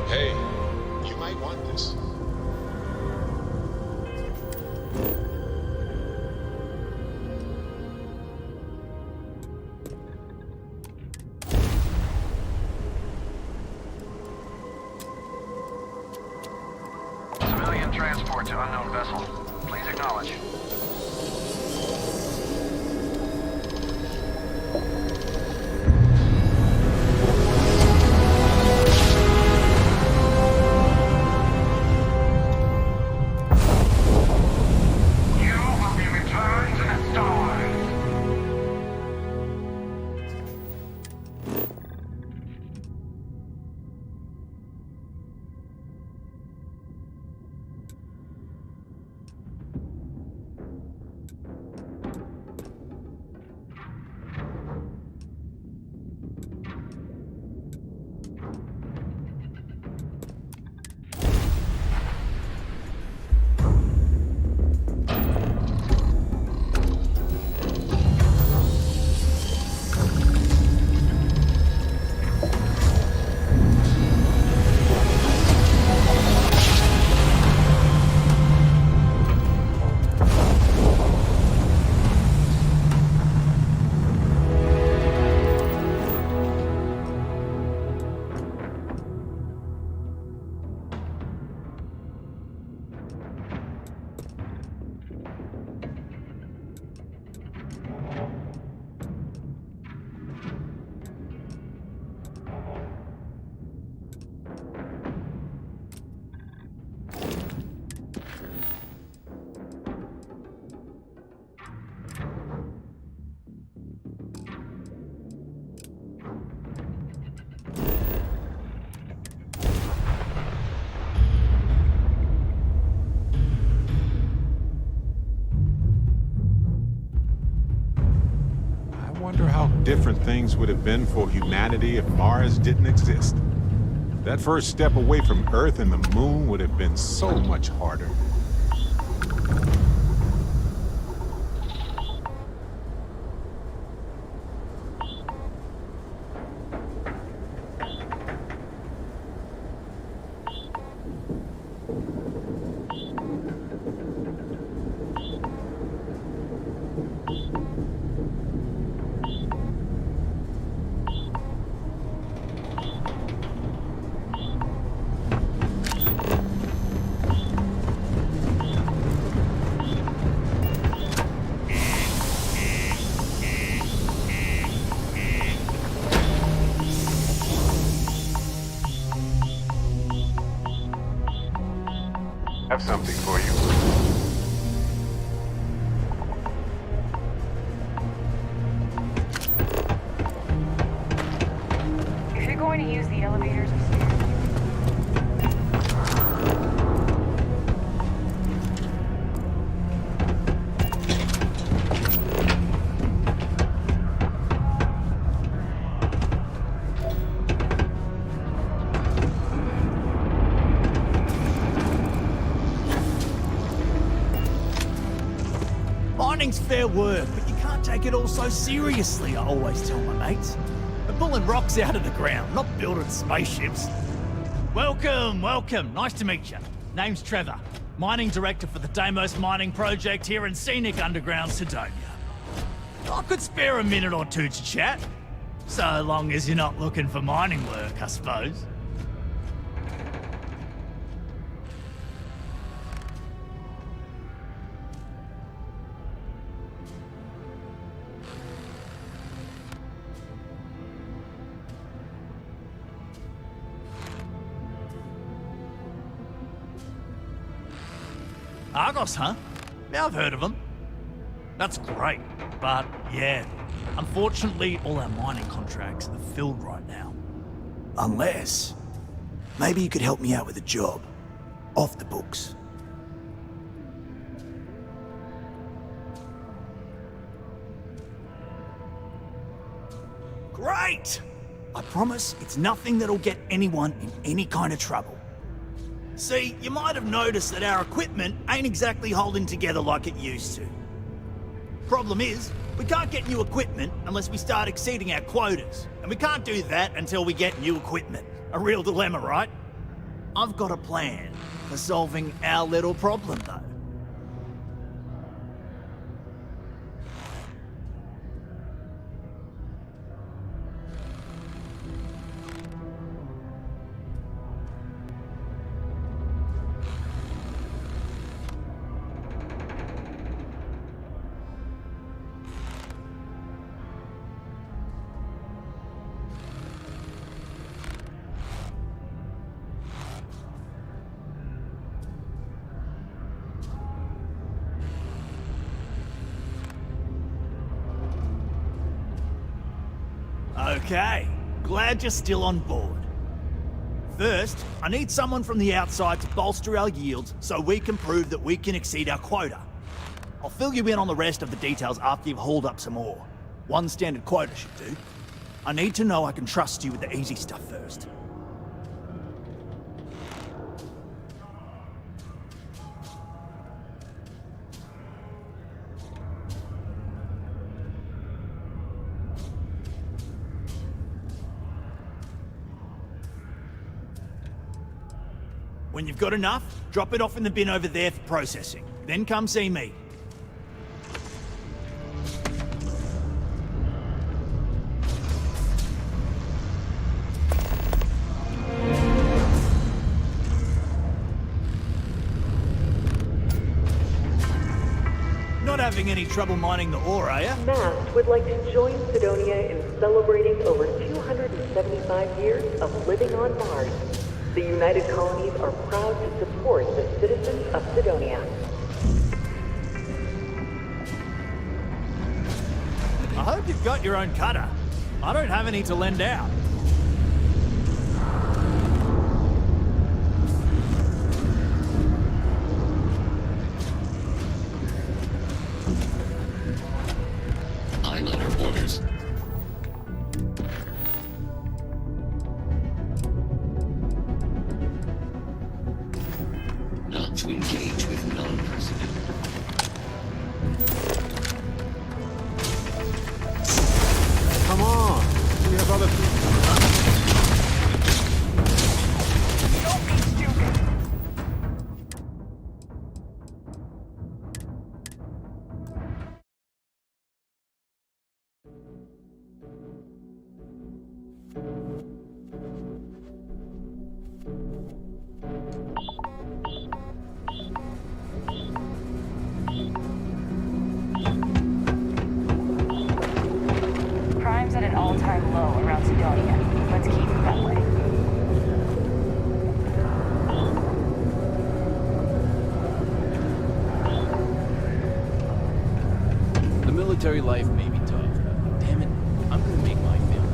Hey, you might want this. Civilian transport to unknown vessel. Please acknowledge. You will be returned to the stars. I wonder how different things would have been for humanity if Mars didn't exist. That first step away from Earth and the Moon would have been so much harder. Have something for you. If you're going to use the elevators upstairs, Mining's fair work, but you can't take it all so seriously, I always tell my mates. We're pulling rocks out of the ground, not building spaceships. Welcome, welcome. Nice to meet you. Name's Trevor, mining director for the Deimos mining project here in scenic underground Sidonia. I could spare a minute or two to chat, so long as you're not looking for mining work, I suppose. Argos, huh? Yeah, I've heard of them. That's great, but yeah, unfortunately all our mining contracts are filled right now. Unless, maybe you could help me out with a job. Off the books. Great! I promise it's nothing that'll get anyone in any kind of trouble. See, you might have noticed that our equipment ain't exactly holding together like it used to. Problem is, we can't get new equipment unless we start exceeding our quotas. And we can't do that until we get new equipment. A real dilemma, right? I've got a plan for solving our little problem, though. Okay, glad you're still on board. First, I need someone from the outside to bolster our yields so we can prove that we can exceed our quota. I'll fill you in on the rest of the details after you've hauled up some ore. One standard quota should do. I need to know I can trust you with the easy stuff first. When you've got enough, drop it off in the bin over there for processing. Then come see me. Not having any trouble mining the ore, are you? Mast would like to join Sidonia in celebrating over 275 years of living on Mars. The United Colonies are proud to support the citizens of Sidonia. I hope you've got your own cutter. I don't have any to lend out. I'm under orders. Not to engage with non-resident. Come on. We have other Don't be stupid. Crime's at an all-time low around Sidonia. Let's keep it that way. The military life may be tough, but damn it, I'm gonna make my film.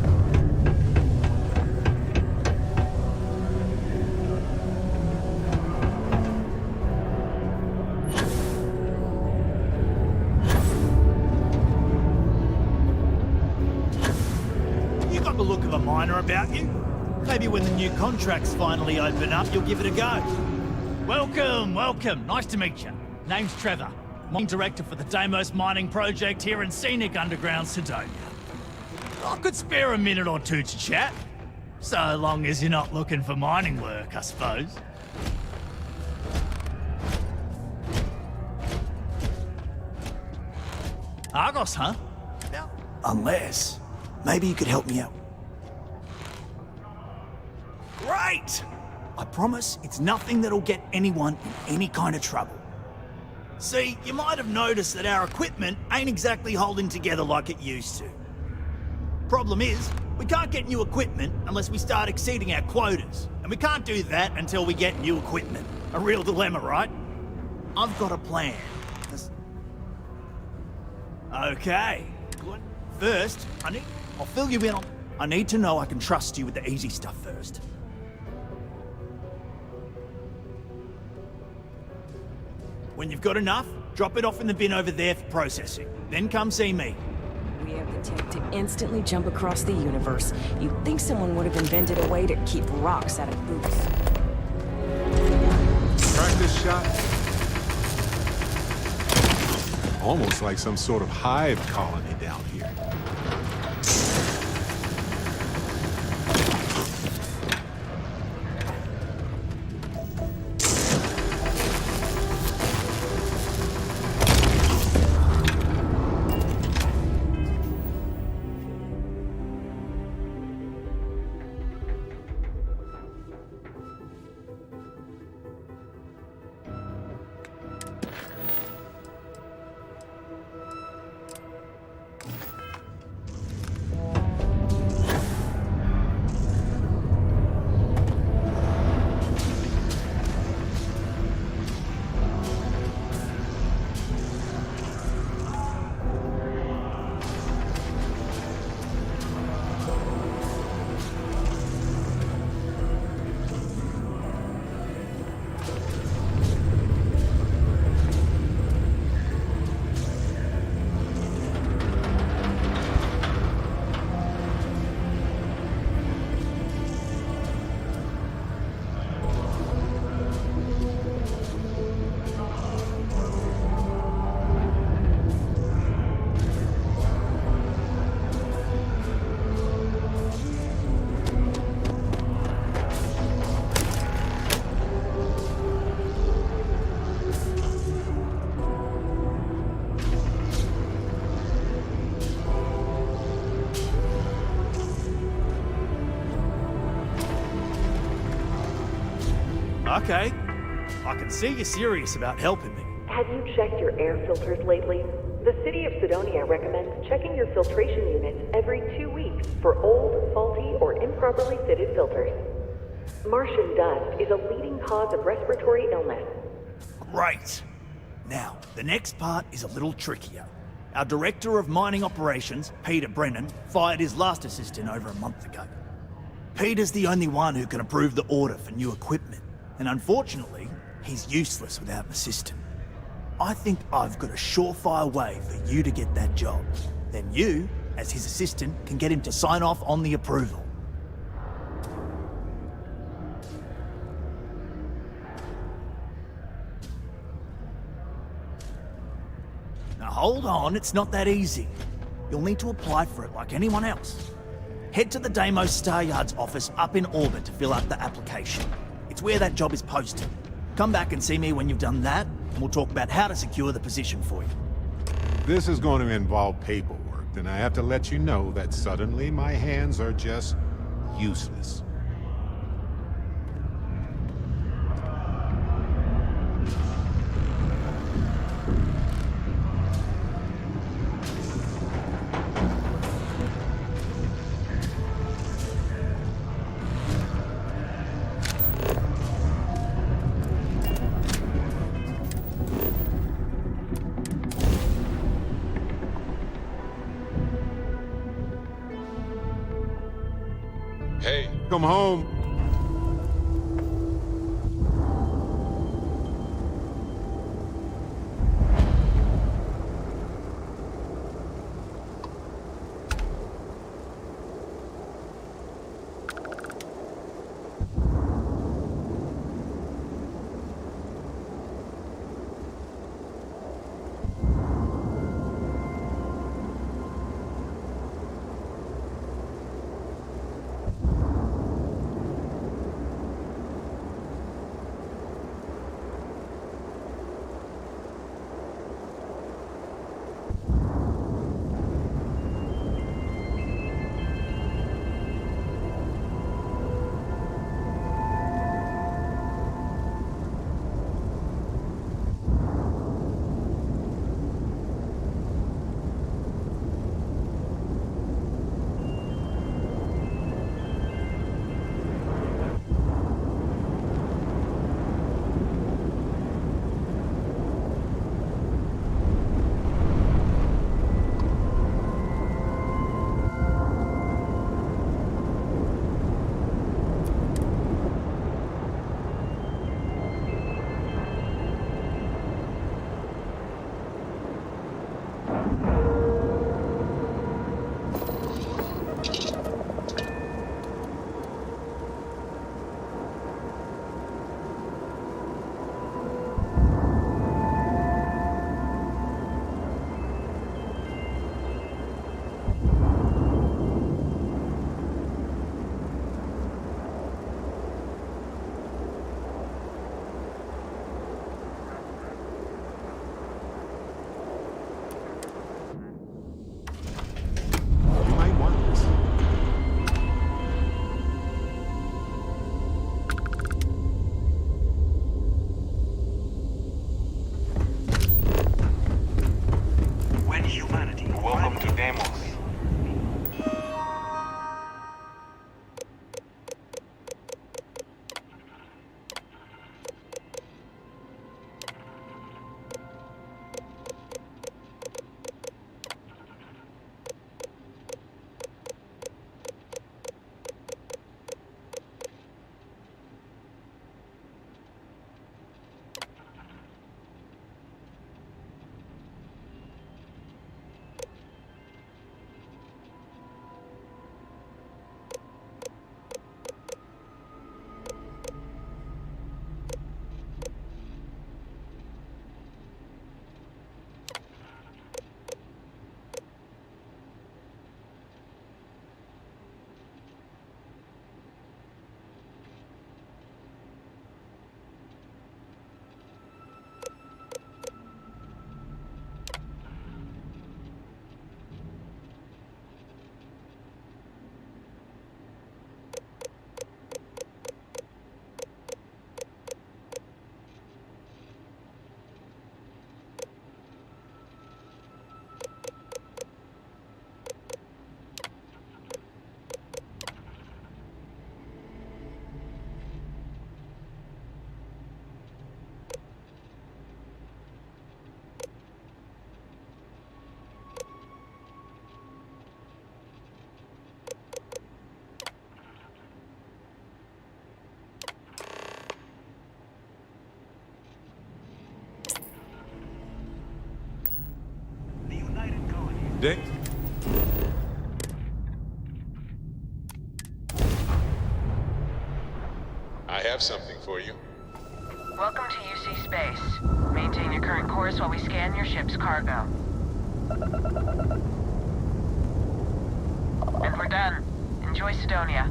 You got the look of a miner about you. Maybe when the new contracts finally open up, you'll give it a go. Welcome, welcome. Nice to meet you. Name's Trevor. Mining director for the Deimos mining project here in scenic underground Sidonia. I could spare a minute or two to chat. So long as you're not looking for mining work, I suppose. Argos, huh? Unless, maybe you could help me out. Great! I promise it's nothing that'll get anyone in any kind of trouble. See, you might have noticed that our equipment ain't exactly holding together like it used to. Problem is, we can't get new equipment unless we start exceeding our quotas. And we can't do that until we get new equipment. A real dilemma, right? I've got a plan. Okay. Good. First, I'll fill you in on... I need to know I can trust you with the easy stuff first. When you've got enough, drop it off in the bin over there for processing. Then come see me. We have the architect to instantly jump across the universe, you'd think someone would have invented a way to keep rocks out of boots. Practice shot? Almost like some sort of hive colony down here. Okay. I can see you're serious about helping me. Have you checked your air filters lately? The city of Sidonia recommends checking your filtration units every 2 weeks for old, faulty, or improperly fitted filters. Martian dust is a leading cause of respiratory illness. Great. Now, the next part is a little trickier. Our Director of Mining Operations, Peter Brennan, fired his last assistant over a month ago. Peter's the only one who can approve the order for new equipment, and unfortunately, he's useless without an assistant. I think I've got a surefire way for you to get that job. Then you, as his assistant, can get him to sign off on the approval. Now hold on, it's not that easy. You'll need to apply for it like anyone else. Head to the Deimos Star Yard's office up in orbit to fill out the application. It's where that job is posted. Come back and see me when you've done that, and we'll talk about how to secure the position for you. This is going to involve paperwork, and I have to let you know that suddenly my hands are just useless. Hey, Come home. Dick? I have something for you. Welcome to UC Space. Maintain your current course while we scan your ship's cargo. And we're done. Enjoy Sidonia.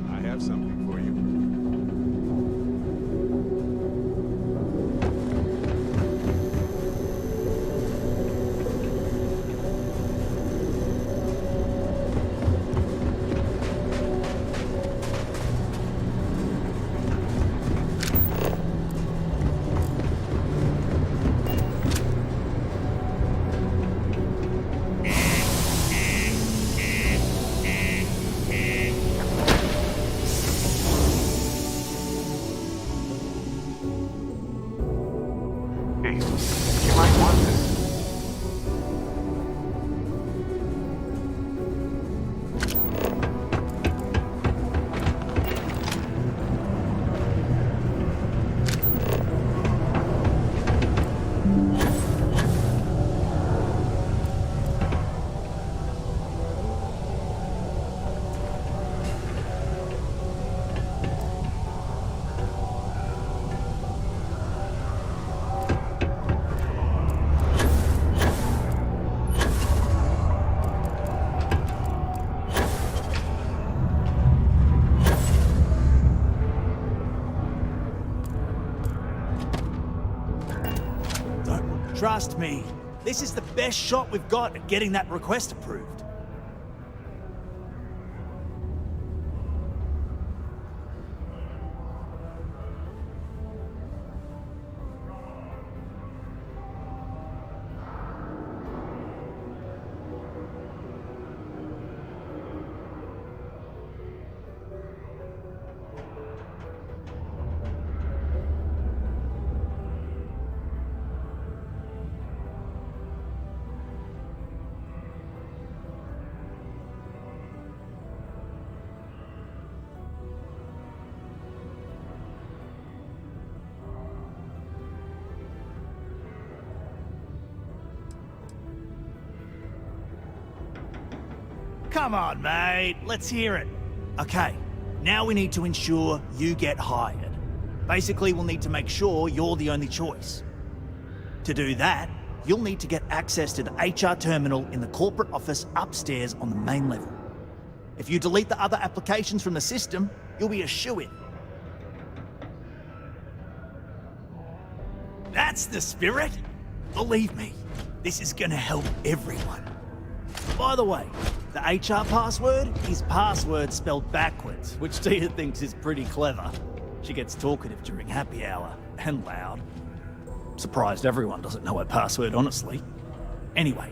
I have something for you. Hey, you might want this. Trust me, this is the best shot we've got at getting that request approved. Come on, mate. Let's hear it. Okay, now we need to ensure you get hired. Basically, we'll need to make sure you're the only choice. To do that, you'll need to get access to the HR terminal in the corporate office upstairs on the main level. If you delete the other applications from the system, you'll be a shoo-in. That's the spirit. Believe me, this is gonna help everyone. By the way, the HR password is password spelled backwards, which Tia thinks is pretty clever. She gets talkative during happy hour, and loud. Surprised everyone doesn't know her password, honestly. Anyway,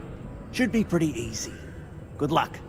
should be pretty easy. Good luck.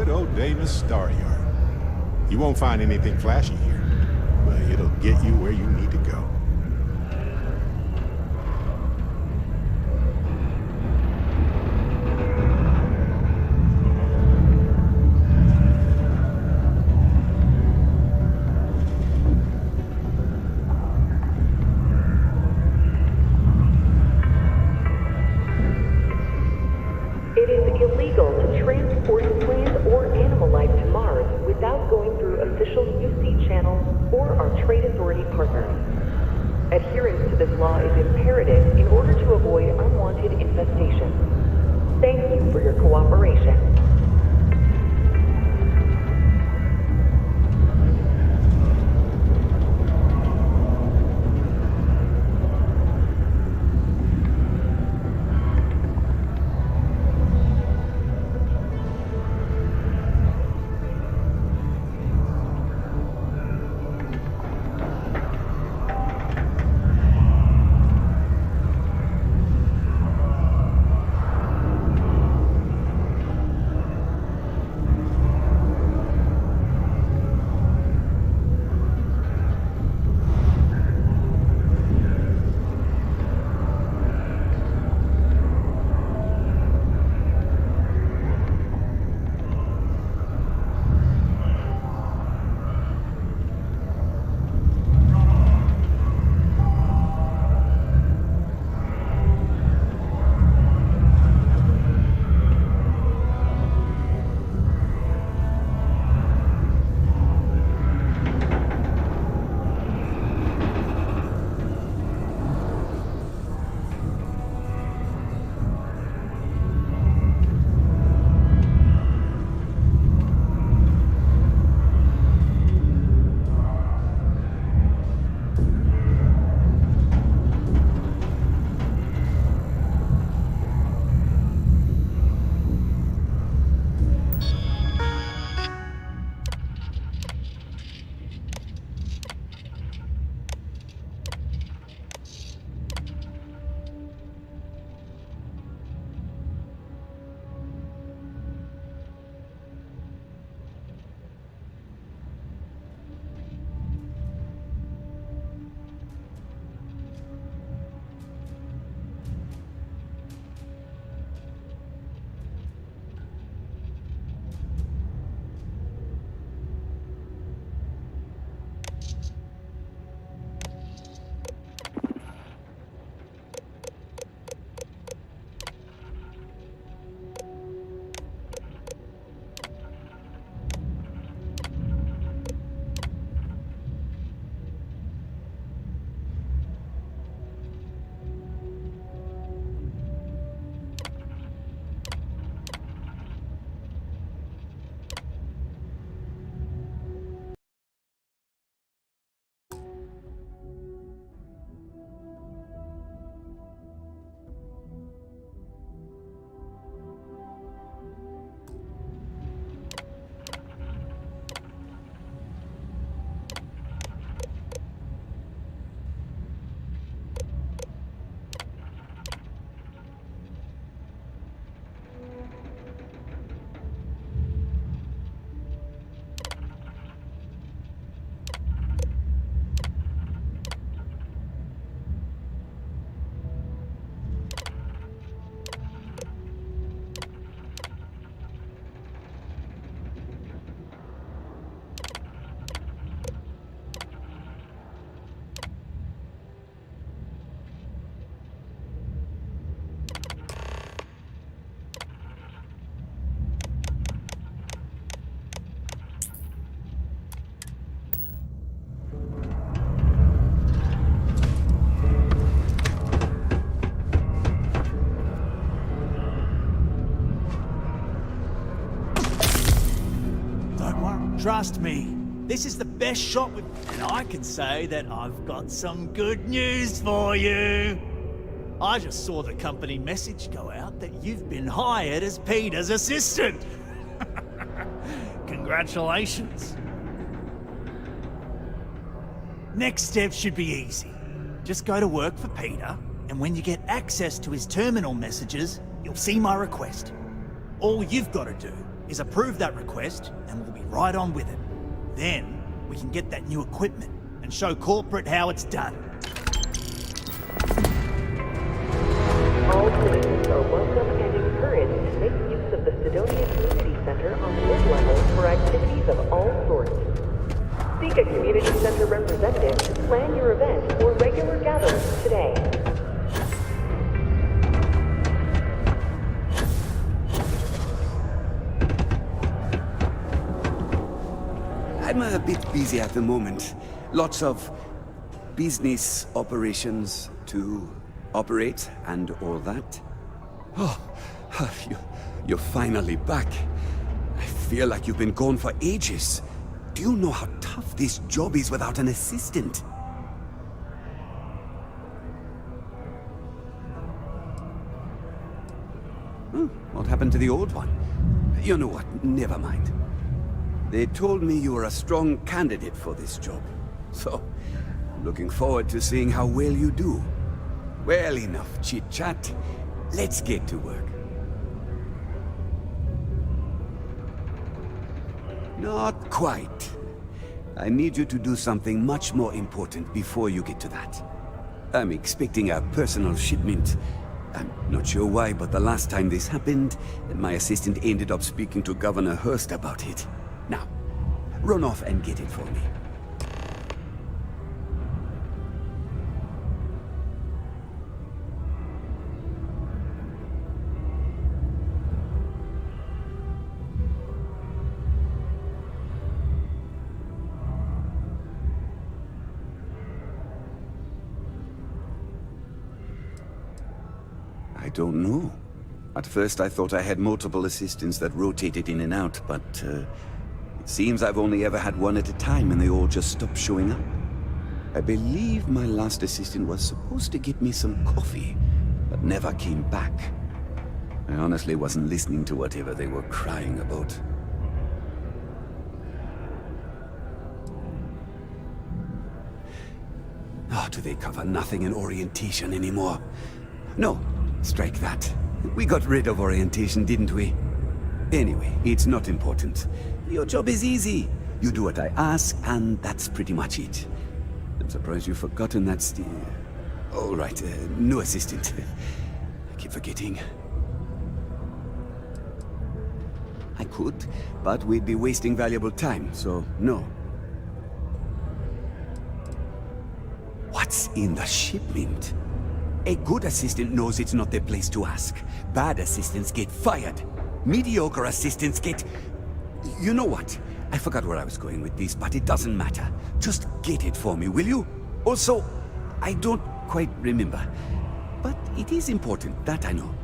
good old Davis Staryard. You won't find anything flashy here, but it'll get you where you need to go. It is illegal to transport plant or animal life to Mars without going through official UC channels or our trade authority partners. Adherence to this law is imperative in order to avoid unwanted infestation. Thank you for your cooperation. Trust me, this is the best shot we've... And I can say that I've got some good news for you. I just saw the company message go out that you've been hired as Peter's assistant. Congratulations. Next step should be easy. Just go to work for Peter, and when you get access to his terminal messages, you'll see my request. All you've got to do is approve that request, and we'll be right on with it. Then, we can get that new equipment and show corporate how it's done. All citizens are welcome and encouraged to make use of the Sidonia Community Center on the mid-level for activities of all sorts. Seek a community center representative to plan your event or regular gatherings today. I'm a bit busy at the moment. Lots of business operations to operate and all that. Oh, you're finally back. I feel like you've been gone for ages. Do you know how tough this job is without an assistant? What happened to the old one? You know what, never mind. They told me you were a strong candidate for this job. So, looking forward to seeing how well you do. Well, enough chit-chat. Let's get to work. Not quite. I need you to do something much more important before you get to that. I'm expecting a personal shipment. I'm not sure why, but the last time this happened, my assistant ended up speaking to Governor Hurst about it. Now, run off and get it for me. I don't know. At first I thought I had multiple assistants that rotated in and out, but it seems I've only ever had one at a time and they all just stopped showing up. I believe my last assistant was supposed to get me some coffee, but never came back. I honestly wasn't listening to whatever they were crying about. Oh, do they cover nothing in orientation anymore? No. Strike that. We got rid of orientation, didn't we? Anyway, it's not important. Your job is easy. You do what I ask, and that's pretty much it. I'm surprised you've forgotten that's the... All right, no assistant. I keep forgetting. I could, but we'd be wasting valuable time, so no. What's in the shipment? A good assistant knows it's not their place to ask. Bad assistants get fired. Mediocre assistants get... You know what? I forgot where I was going with this, but it doesn't matter. Just get it for me, will you? Also, I don't quite remember. But it is important, that I know.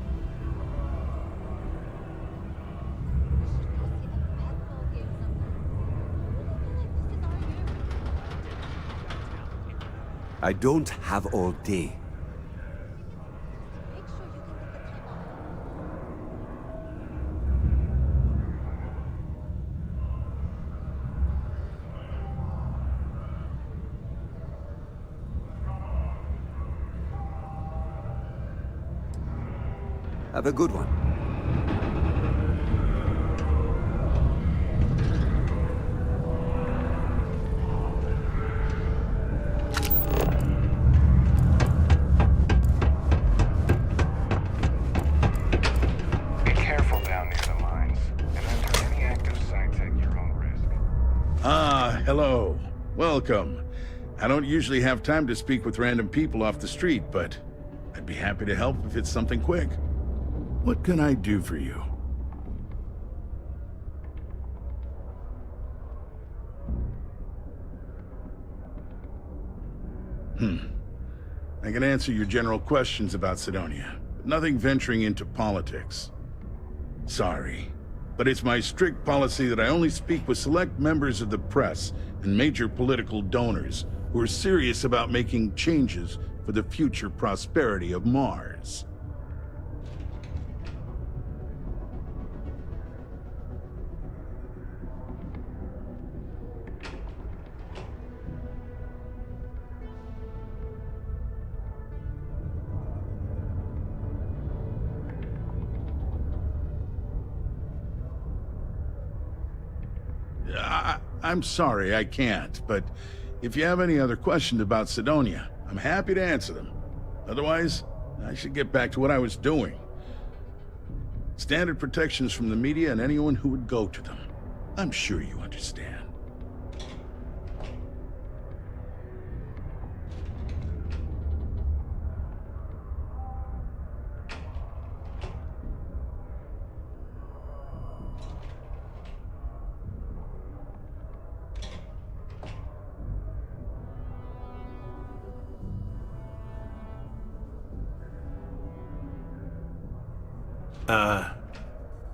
I don't have all day. Have a good one. Be careful down near the mines, and enter any active sites at your own risk. Ah, hello. Welcome. I don't usually have time to speak with random people off the street, but I'd be happy to help if it's something quick. What can I do for you? I can answer your general questions about Sidonia, but nothing venturing into politics. Sorry, but it's my strict policy that I only speak with select members of the press and major political donors who are serious about making changes for the future prosperity of Mars. I'm sorry, I can't, but if you have any other questions about Sidonia, I'm happy to answer them. Otherwise, I should get back to what I was doing. Standard protections from the media and anyone who would go to them. I'm sure you understand.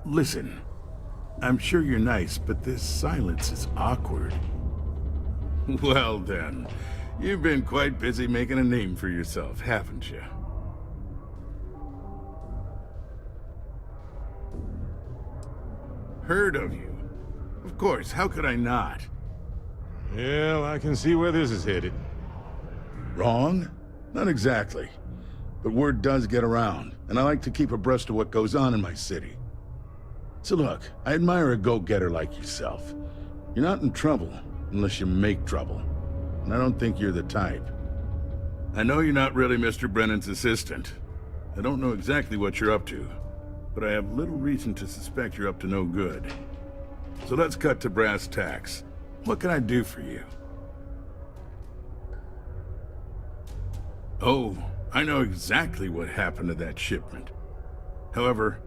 Listen. I'm sure you're nice, but this silence is awkward. Well then, you've been quite busy making a name for yourself, haven't you? Heard of you. Of course, how could I not? Well, I can see where this is headed. Wrong? Not exactly. But word does get around, and I like to keep abreast of what goes on in my city. So look, I admire a go-getter like yourself. You're not in trouble unless you make trouble. And I don't think you're the type. I know you're not really Mr. Brennan's assistant. I don't know exactly what you're up to, but I have little reason to suspect you're up to no good. So let's cut to brass tacks. What can I do for you? Oh, I know exactly what happened to that shipment. However,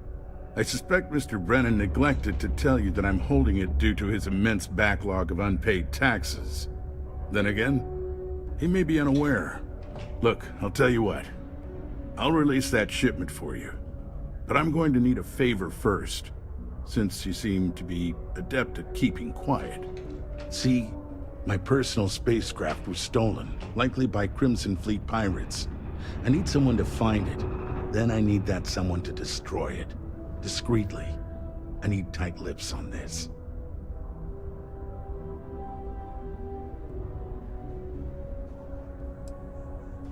I suspect Mr. Brennan neglected to tell you that I'm holding it due to his immense backlog of unpaid taxes. Then again, he may be unaware. Look, I'll tell you what. I'll release that shipment for you. But I'm going to need a favor first, since you seem to be adept at keeping quiet. See, my personal spacecraft was stolen, likely by Crimson Fleet pirates. I need someone to find it. Then I need that someone to destroy it. Discreetly. I need tight lips on this.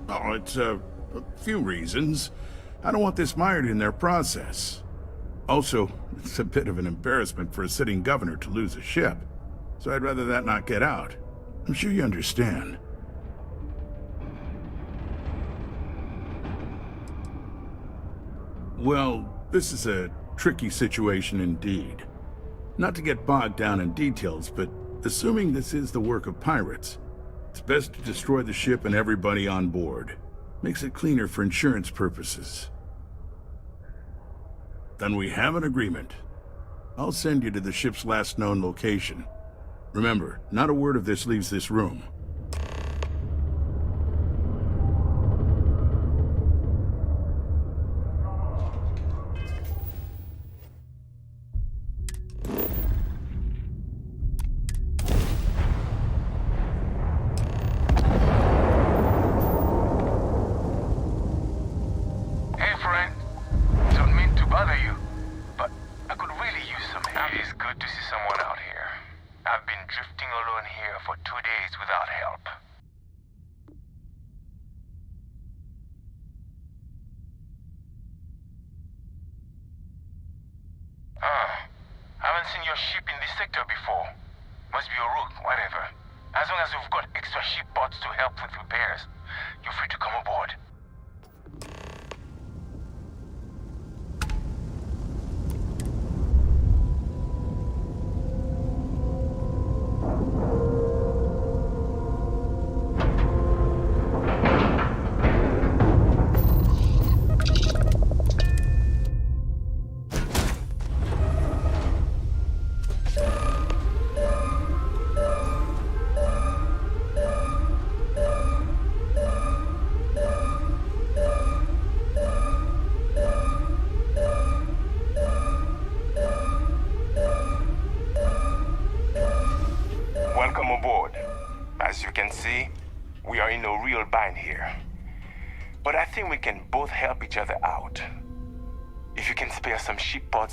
Oh, it's a few reasons. I don't want this mired in their process. Also, it's a bit of an embarrassment for a sitting governor to lose a ship. So I'd rather that not get out. I'm sure you understand. Well, this is a tricky situation indeed. Not to get bogged down in details, but assuming this is the work of pirates, it's best to destroy the ship and everybody on board. Makes it cleaner for insurance purposes. Then we have an agreement. I'll send you to the ship's last known location. Remember, not a word of this leaves this room.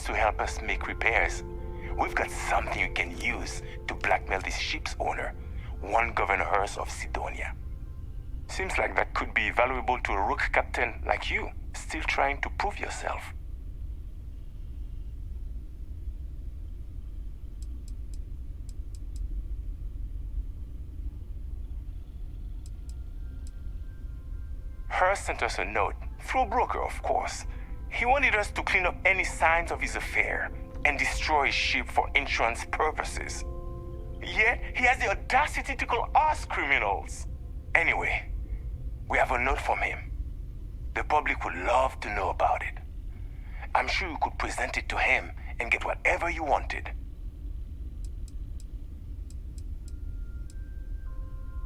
To help us make repairs. We've got something you can use to blackmail this ship's owner, one Governor Hurst of Sidonia. Seems like that could be valuable to a rook captain like you, still trying to prove yourself. Hurst sent us a note, through a broker, of course. He wanted us to clean up any signs of his affair and destroy his ship for insurance purposes. Yet, he has the audacity to call us criminals. Anyway, we have a note from him. The public would love to know about it. I'm sure you could present it to him and get whatever you wanted.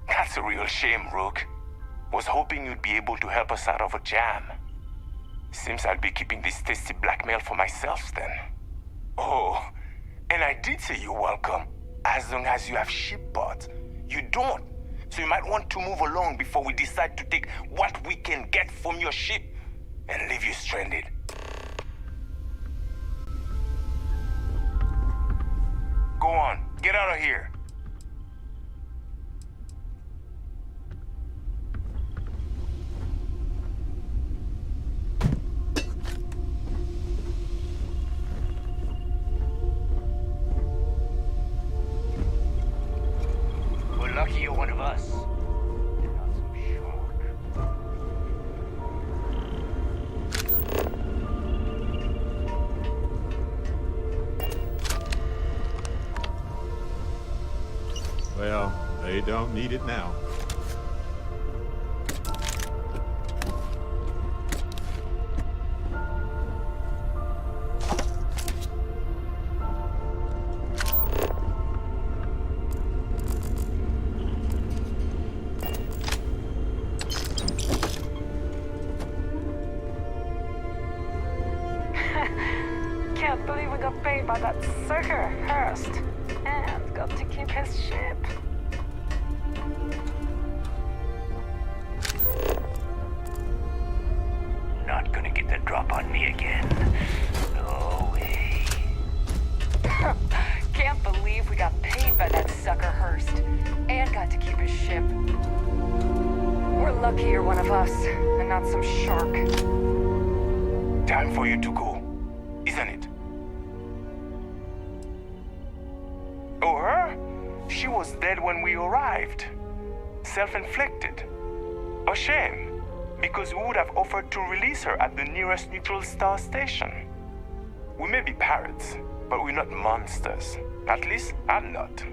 That's a real shame, Rook. Was hoping you'd be able to help us out of a jam. Seems I'll be keeping this tasty blackmail for myself then. Oh, and I did say you're welcome, as long as you have ship parts. You don't, so you might want to move along before we decide to take what we can get from your ship and leave you stranded. Go on, get out of here. We're lucky you're one of us. Well, they don't need it now. Can't believe we got paid by that sucker, Hurst. And got to keep his ship. Not gonna get the drop on me again. No way. Can't believe we got paid by that sucker, Hurst. And got to keep his ship. We're lucky you're one of us, and not some shark. Time for you to go, isn't it? Oh, her? She was dead when we arrived. Self-inflicted. A shame, because we would have offered to release her at the nearest neutral star station. We may be pirates, but we're not monsters. At least, I'm not.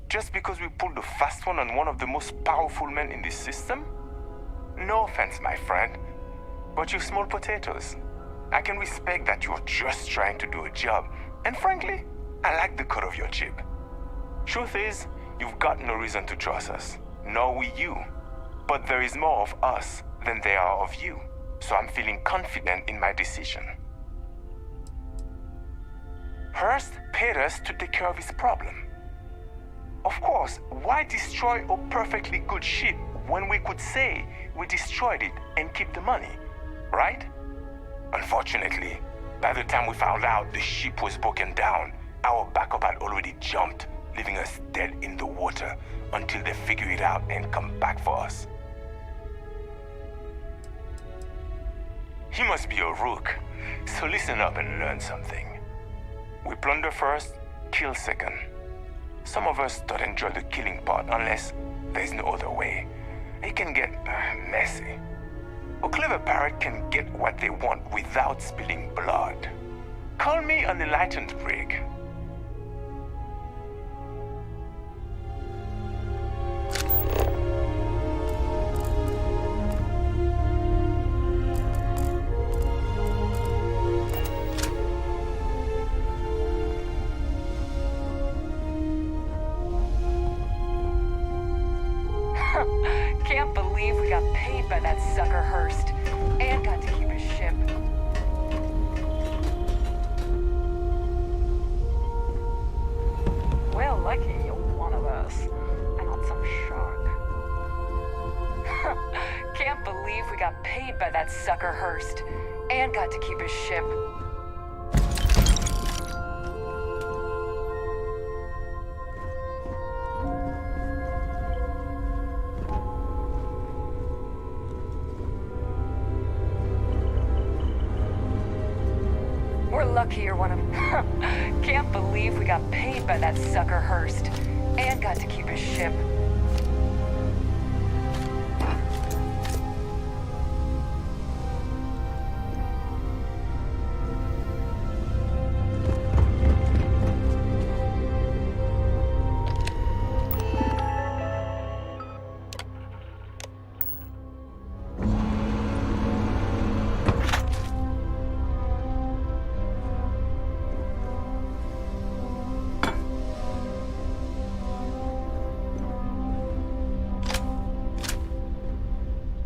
Just because we pulled a fast one on one of the most powerful men in this system? No offense, my friend, but you're small potatoes. I can respect that you're just trying to do a job, and frankly, I like the cut of your jib. Truth is, you've got no reason to trust us, nor we you. But there is more of us than there are of you, so I'm feeling confident in my decision. Hurst paid us to take care of his problem. Of course, why destroy a perfectly good ship when we could say we destroyed it and keep the money, right? Unfortunately, by the time we found out the ship was broken down, our backup had already jumped, leaving us dead in the water until they figure it out and come back for us. He must be a rook, so listen up and learn something. We plunder first, kill second. Some of us don't enjoy the killing part unless there's no other way. It can get messy. A clever pirate can get what they want without spilling blood. Call me an enlightened prig. Can't believe we got paid by that sucker, Hurst. And got to keep his ship. Well, lucky you're one of us. And not some shark. Can't believe we got paid by that sucker, Hurst. And got to keep his ship. We're lucky you're one of... Can't believe we got paid by that sucker, Hurst. And got to keep his ship.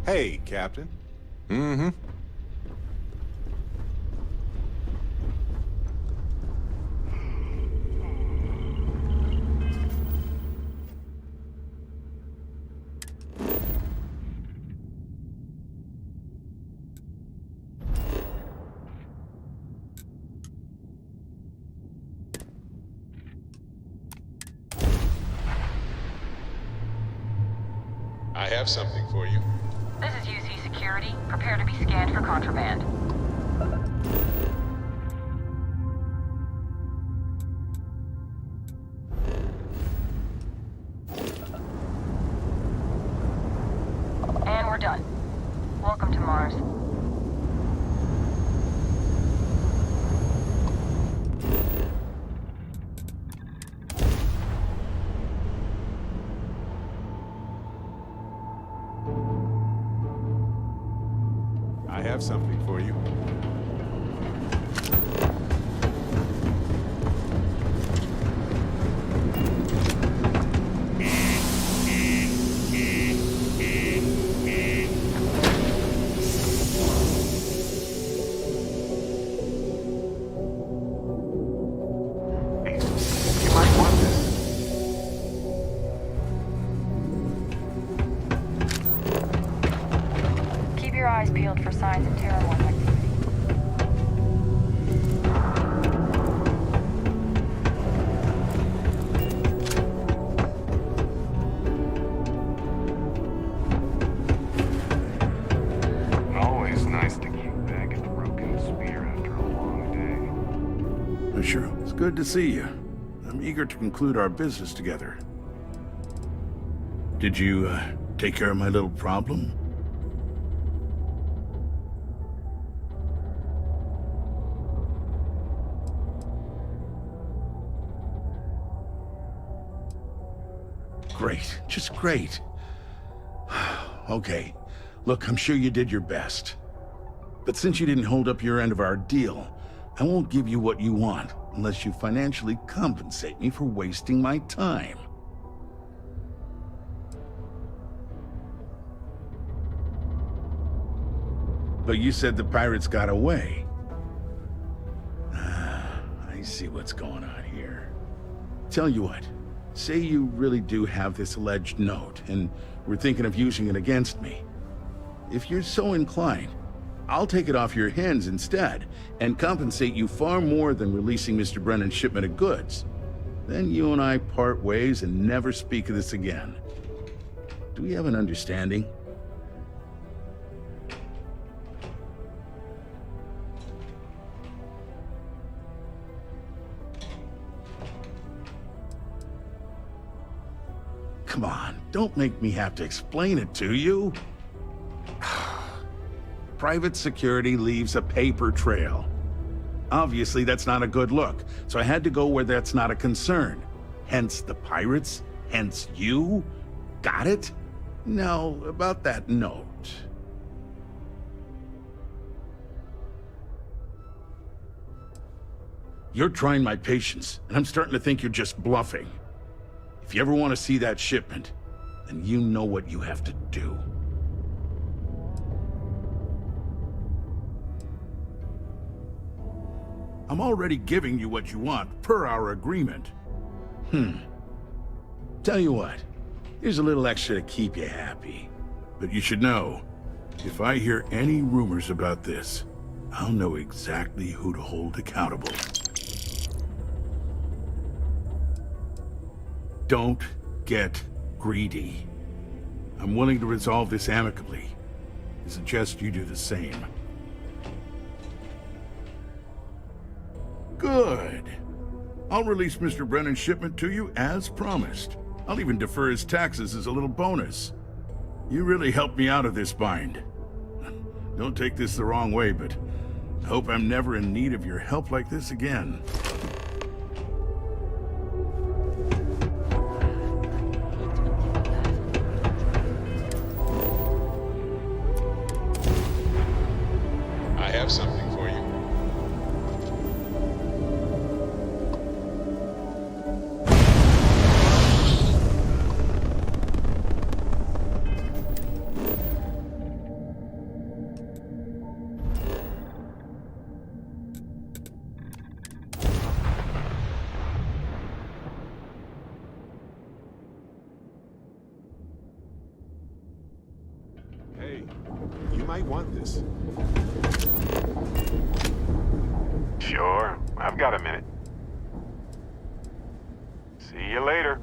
Hey, Captain. Mm-hmm. I have something for you. This is UC Security. Prepare to be scanned for contraband. And we're done. Welcome to Mars. I have something for you. You might want this. Keep your eyes peeled for signs of terraform activity. Always nice to keep back at the broken spear after a long day. Sure, it's good to see you. I'm eager to conclude our business together. Did you, take care of my little problem? Great, just great. Okay, look, I'm sure you did your best. But since you didn't hold up your end of our deal, I won't give you what you want unless you financially compensate me for wasting my time. But you said the pirates got away. I see what's going on here. Tell you what, say you really do have this alleged note, and we're thinking of using it against me. If you're so inclined, I'll take it off your hands instead, and compensate you far more than releasing Mr. Brennan's shipment of goods. Then you and I part ways and never speak of this again. Do we have an understanding? Come on, don't make me have to explain it to you. Private security leaves a paper trail. Obviously, that's not a good look, so I had to go where that's not a concern. Hence the pirates, hence you. Got it? Now, about that note. You're trying my patience, and I'm starting to think you're just bluffing. If you ever want to see that shipment, then you know what you have to do. I'm already giving you what you want, per our agreement. Tell you what, here's a little extra to keep you happy. But you should know, if I hear any rumors about this, I'll know exactly who to hold accountable. Don't get greedy. I'm willing to resolve this amicably. I suggest you do the same. Good. I'll release Mr. Brennan's shipment to you as promised. I'll even defer his taxes as a little bonus. You really helped me out of this bind. Don't take this the wrong way, but I hope I'm never in need of your help like this again. I have something for you. want this. Sure, I've got a minute. See you later.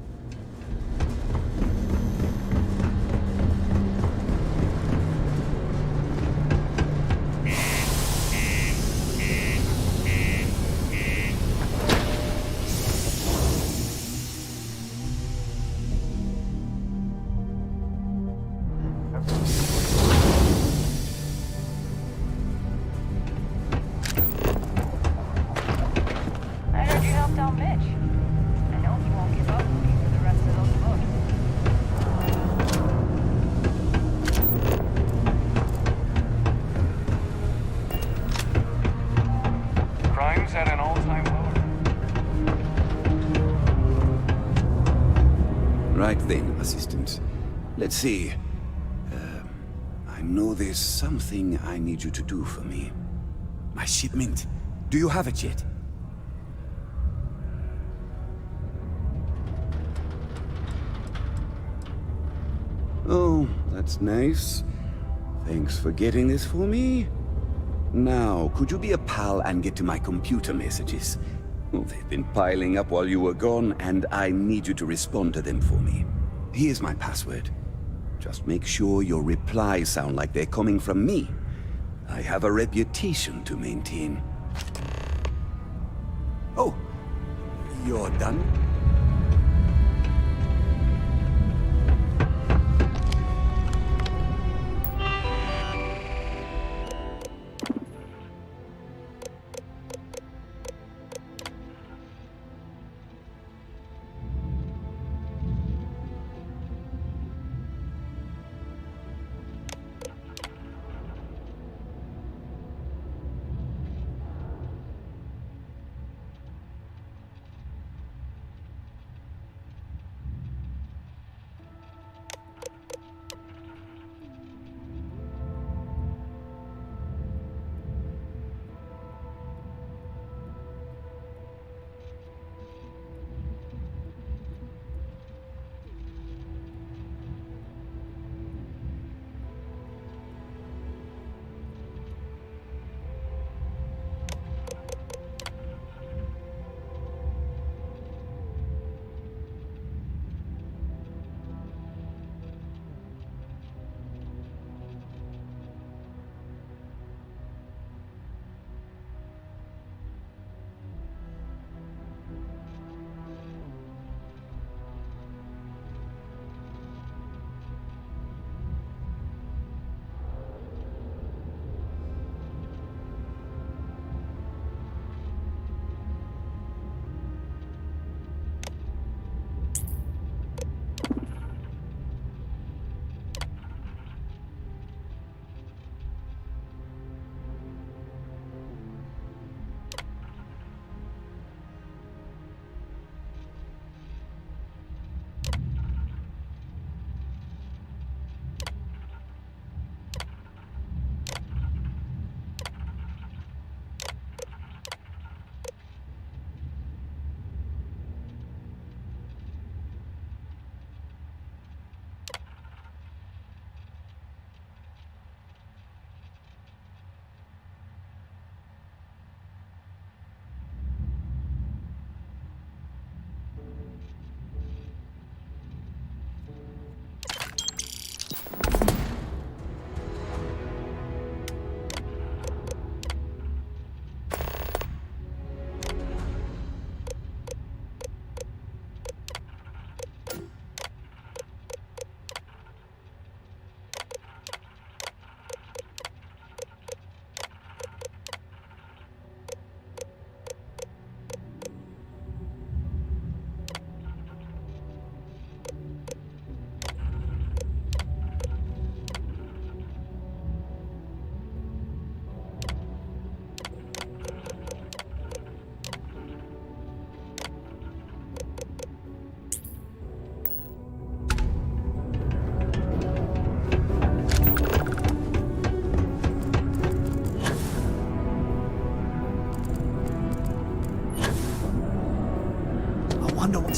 I heard you helped out Mitch. I know he won't give up on me for the rest of those books. Crime's at an all-time low. Right then, Assistant. Let's see. I know there's something I need you to do for me. My shipment. Do you have it yet? Oh, that's nice. Thanks for getting this for me. Now, could you be a pal and get to my computer messages? Oh, they've been piling up while you were gone, and I need you to respond to them for me. Here's my password. Just make sure your replies sound like they're coming from me. I have a reputation to maintain. Oh, you're done?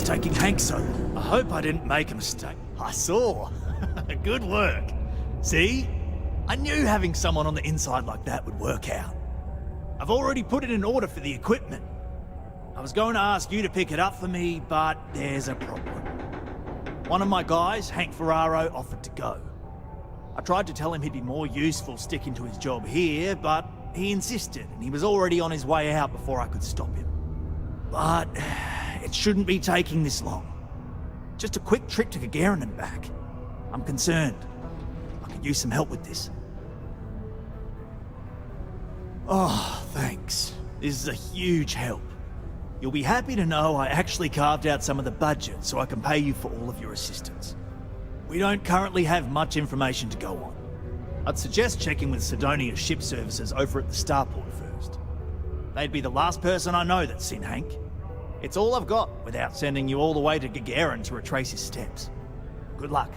taking Hank so. I hope I didn't make a mistake. I saw. Good work. See? I knew having someone on the inside like that would work out. I've already put in an order for the equipment. I was going to ask you to pick it up for me, but there's a problem. One of my guys, Hank Ferraro, offered to go. I tried to tell him he'd be more useful sticking to his job here, but he insisted, and he was already on his way out before I could stop him. But it shouldn't be taking this long. Just a quick trip to Gagarin and back. I'm concerned. I could use some help with this. Oh, thanks. This is a huge help. You'll be happy to know I actually carved out some of the budget so I can pay you for all of your assistance. We don't currently have much information to go on. I'd suggest checking with Sidonia's ship services over at the starport first. They'd be the last person I know that's seen Hank. It's all I've got without sending you all the way to Gagarin to retrace his steps. Good luck.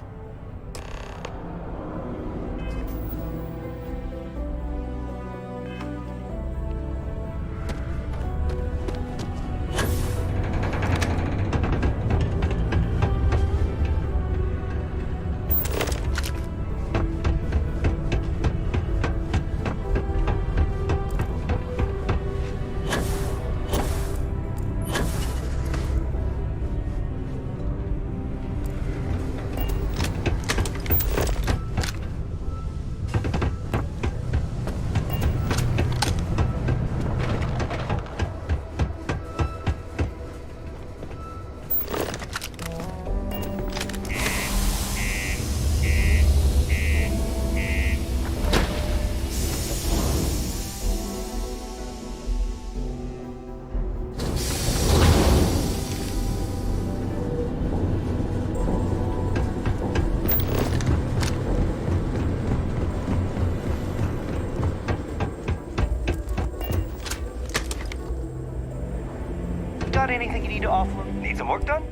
Got anything you need to offer? Need some work done?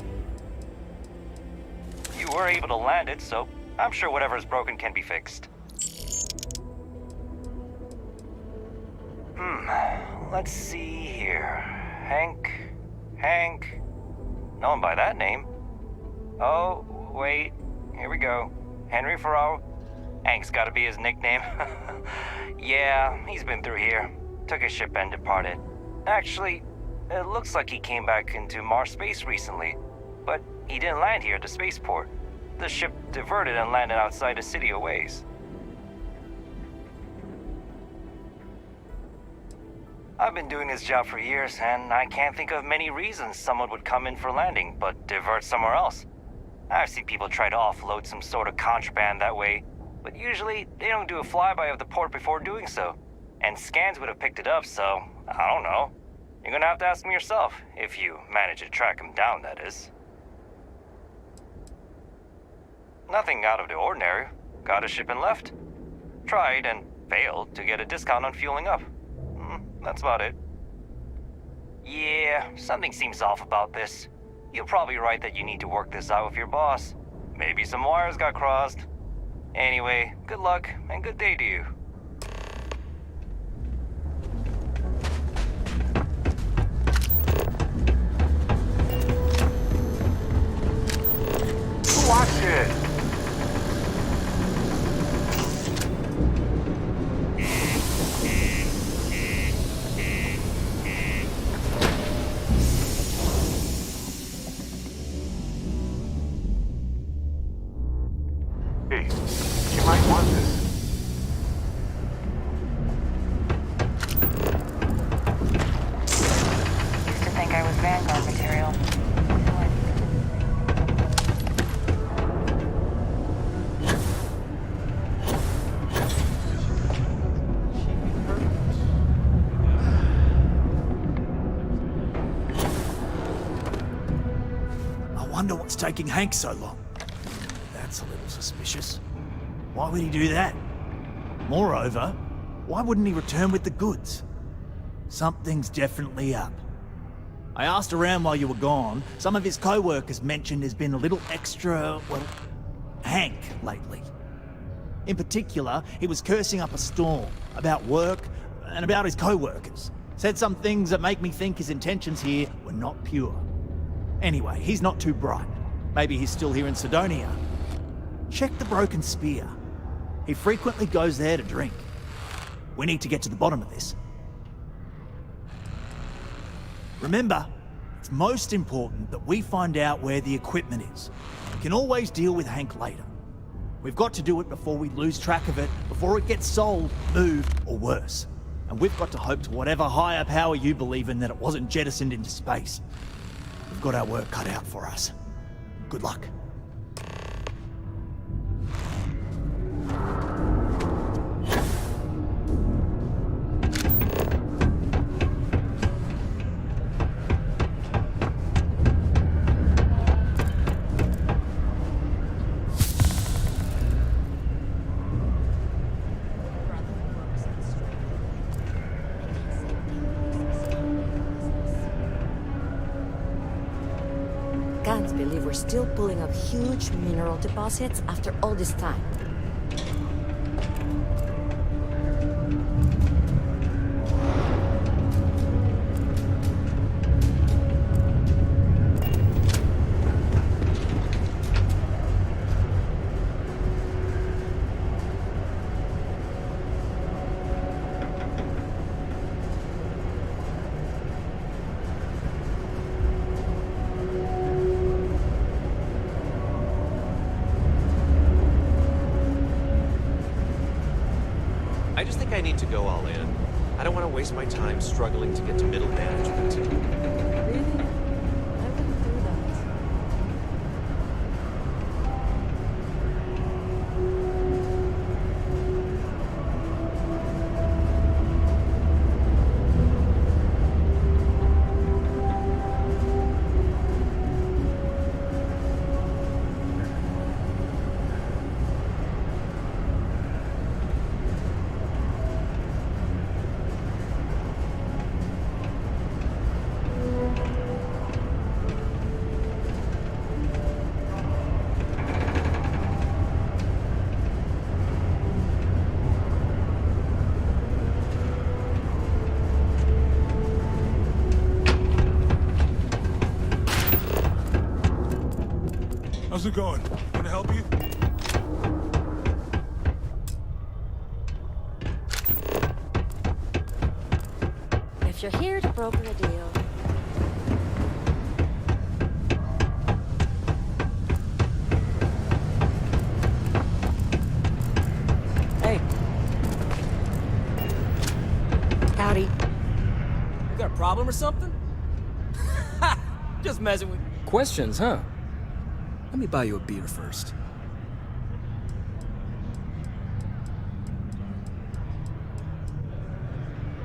You were able to land it, so I'm sure whatever's broken can be fixed. Let's see here. Hank. No one by that name. Oh, wait. Here we go. Henry Ferraro. Hank's gotta be his nickname. Yeah, he's been through here. Took his ship and departed. Actually, it looks like he came back into Mars space recently, but he didn't land here at the spaceport. The ship diverted and landed outside the city a ways. I've been doing this job for years, and I can't think of many reasons someone would come in for landing, but divert somewhere else. I've seen people try to offload some sort of contraband that way, but usually they don't do a flyby of the port before doing so. And scans would have picked it up, so I don't know. You're gonna have to ask him yourself, if you manage to track him down, that is. Nothing out of the ordinary. Got a ship and left. Tried and failed to get a discount on fueling up. That's about it. Yeah, something seems off about this. You're probably right that you need to work this out with your boss. Maybe some wires got crossed. Anyway, good luck and good day to you. Watch it! Hey, you might want this. Used to think I was Vanguard material. I wonder what's taking Hank so long. That's a little suspicious. Why would he do that? Moreover, why wouldn't he return with the goods? Something's definitely up. I asked around while you were gone. Some of his co-workers mentioned there's been a little extra, well, Hank lately. In particular, he was cursing up a storm about work and about his co-workers. Said some things that make me think his intentions here were not pure. Anyway, he's not too bright. Maybe he's still here in Sidonia. Check the broken spear. He frequently goes there to drink. We need to get to the bottom of this. Remember, it's most important that we find out where the equipment is. We can always deal with Hank later. We've got to do it before we lose track of it, before it gets sold, moved, or worse. And we've got to hope to whatever higher power you believe in that it wasn't jettisoned into space. We've got our work cut out for us. Good luck. Can't believe we're still pulling up huge mineral deposits after all this time. I just think I need to go all in. I don't want to waste my time struggling to get to middle management. Really? I wouldn't do that. How's it going? Can I help you? If you're here to broker a deal... Hey. Howdy. You got a problem or something? Just messing with... Questions, huh? Let me buy you a beer first.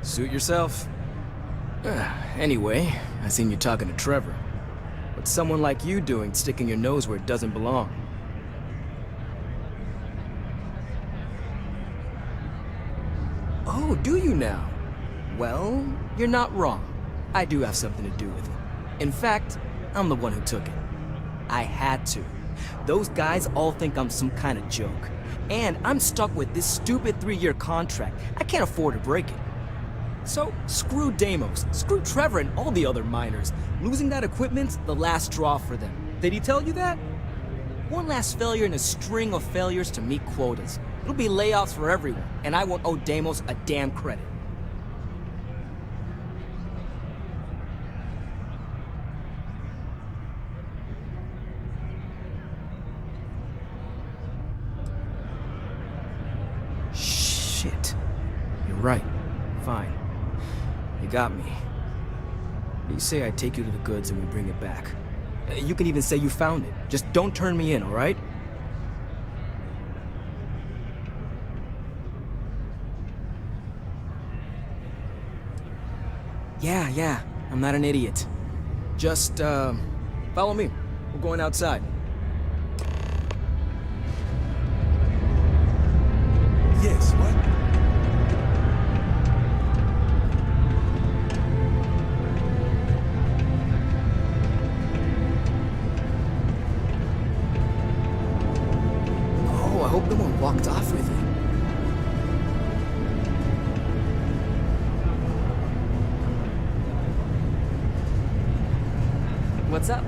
Suit yourself. Anyway, I seen you talking to Trevor. What's someone like you doing sticking your nose where it doesn't belong? Oh, do you now? Well, you're not wrong. I do have something to do with it. In fact, I'm the one who took it. I had to. Those guys all think I'm some kind of joke. And I'm stuck with this stupid 3-year contract. I can't afford to break it. So, screw Deimos, screw Trevor and all the other miners. Losing that equipment's the last straw for them. Did he tell you that? One last failure in a string of failures to meet quotas. It'll be layoffs for everyone, and I won't owe Deimos a damn credit. Shit. You're right. Fine. You got me. You say I take you to the goods and we bring it back. You can even say you found it. Just don't turn me in, all right? Yeah. I'm not an idiot. Just, follow me. We're going outside. Yes, what? Oh, I hope no one walked off with it. What's up?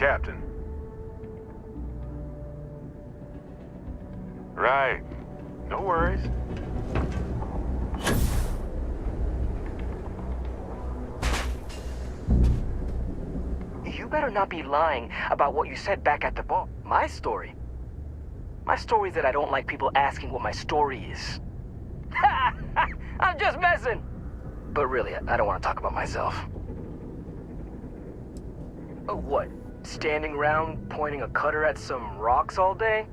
Captain. Right. No worries. You better not be lying about what you said back at the bar. My story? My story is that I don't like people asking what my story is. I'm just messing! But really, I don't want to talk about myself. Oh, what? Standing around pointing a cutter at some rocks all day?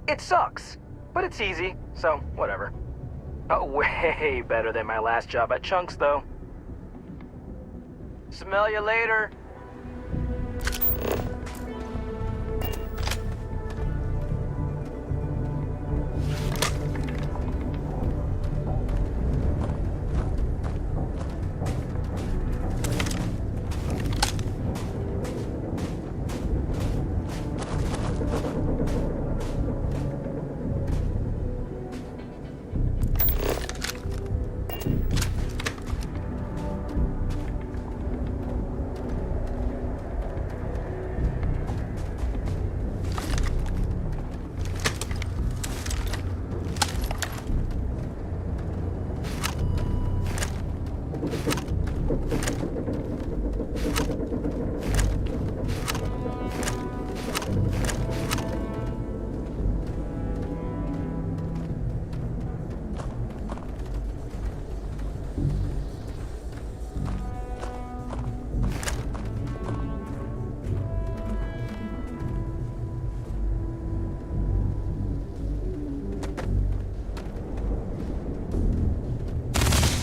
It sucks, but it's easy, so whatever. Oh, way better than my last job at Chunks, though. Smell you later.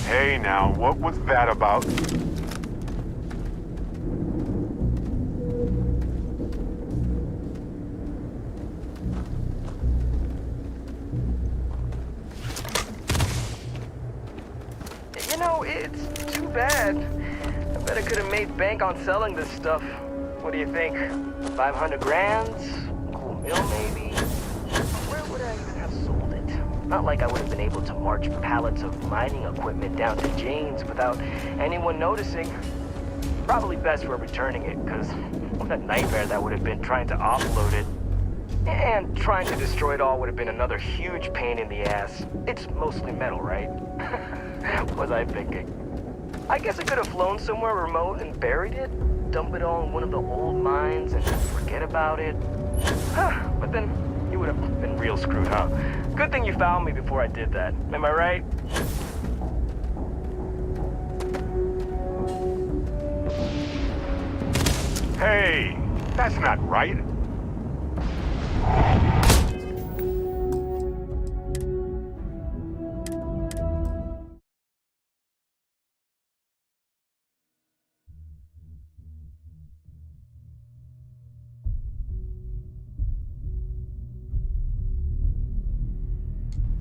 Hey now, what was that about? You know, it's too bad. I bet I could have made bank on selling this stuff. What do you think? 500 grand? Cool meal, maybe? Where would I even have sold it? Not like I would have been able to march pallets of mining equipment down to Jane's without anyone noticing. Probably best for returning it, because what a nightmare that would have been trying to offload it. And trying to destroy it all would have been another huge pain in the ass. It's mostly metal, right? What was I thinking? I guess I could have flown somewhere remote and buried it, dump it all in one of the old mines and forget about it. But then you would have been real screwed, huh? Good thing you found me before I did that. Am I right? Hey, that's not right.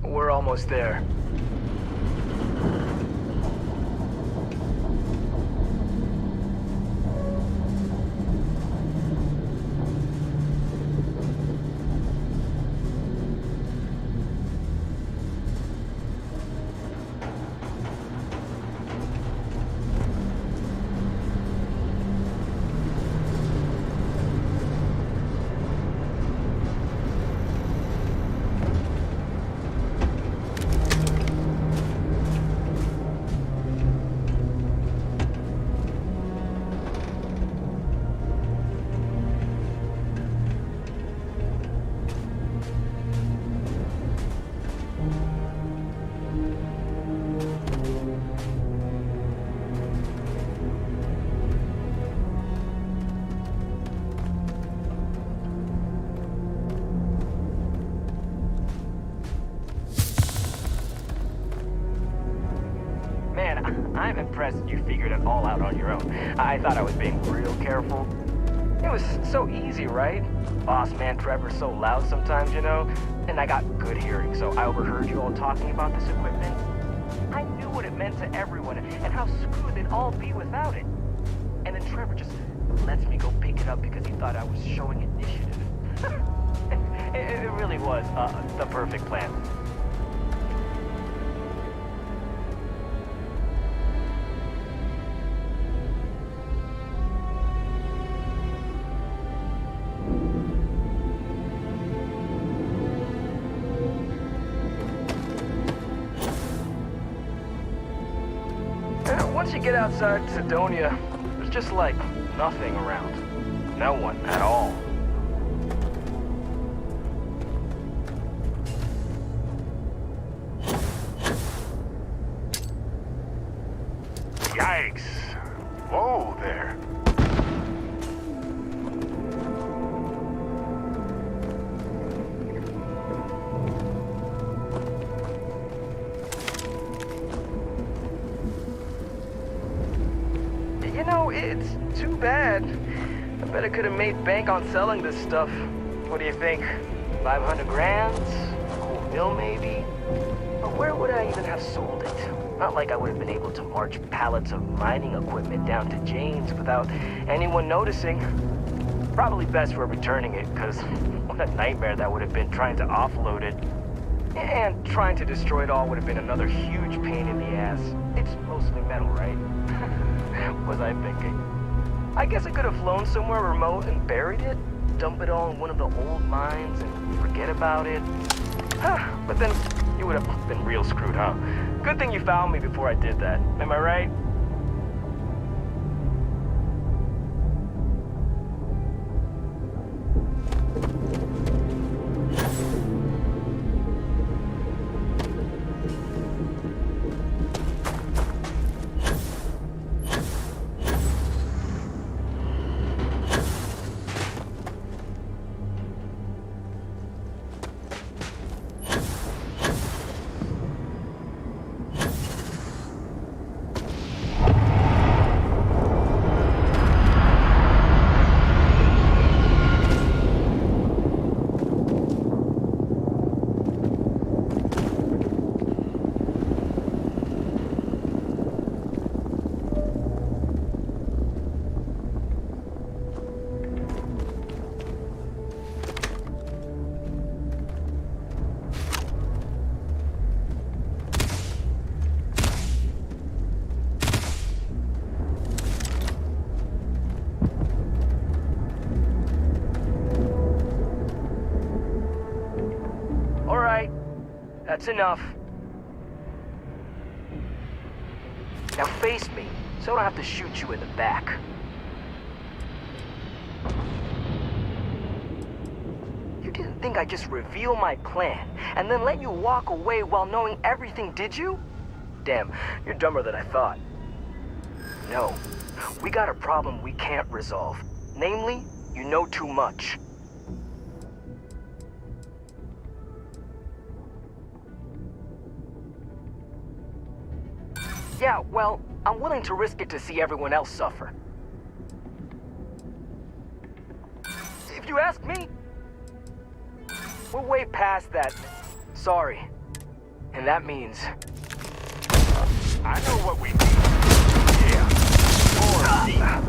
We're almost there. I'm impressed you figured it all out on your own. I thought I was being real careful. It was so easy, right? Boss man Trevor's so loud sometimes, you know? And I got good hearing, so I overheard you all talking about this equipment. I knew what it meant to everyone and how screwed they'd all be without it. And then Trevor just lets me go pick it up because he thought I was showing initiative. It really was the perfect plan. you get outside Sidonia, there's just like nothing around. No one at all. Yikes. Whoa there. You know, it's too bad. I bet I could have made bank on selling this stuff. What do you think? 500 grand? A cool mill, maybe? But where would I even have sold it? Not like I would have been able to march pallets of mining equipment down to Jane's without anyone noticing. Probably best for returning it, because what a nightmare that would have been trying to offload it. And trying to destroy it all would have been another huge pain in the ass. It's mostly metal, right? Was I thinking? I guess I could have flown somewhere remote and buried it, dump it all in one of the old mines and forget about it. But then you would have been real screwed, huh? Good thing you found me before I did that. Am I right? That's enough. Now face me, so I don't have to shoot you in the back. You didn't think I'd just reveal my plan, and then let you walk away while knowing everything, did you? Damn, you're dumber than I thought. No, we got a problem we can't resolve. Namely, you know too much. Yeah, well, I'm willing to risk it to see everyone else suffer. If you ask me, we're way past that. Sorry. And that means... I know what we need. Yeah.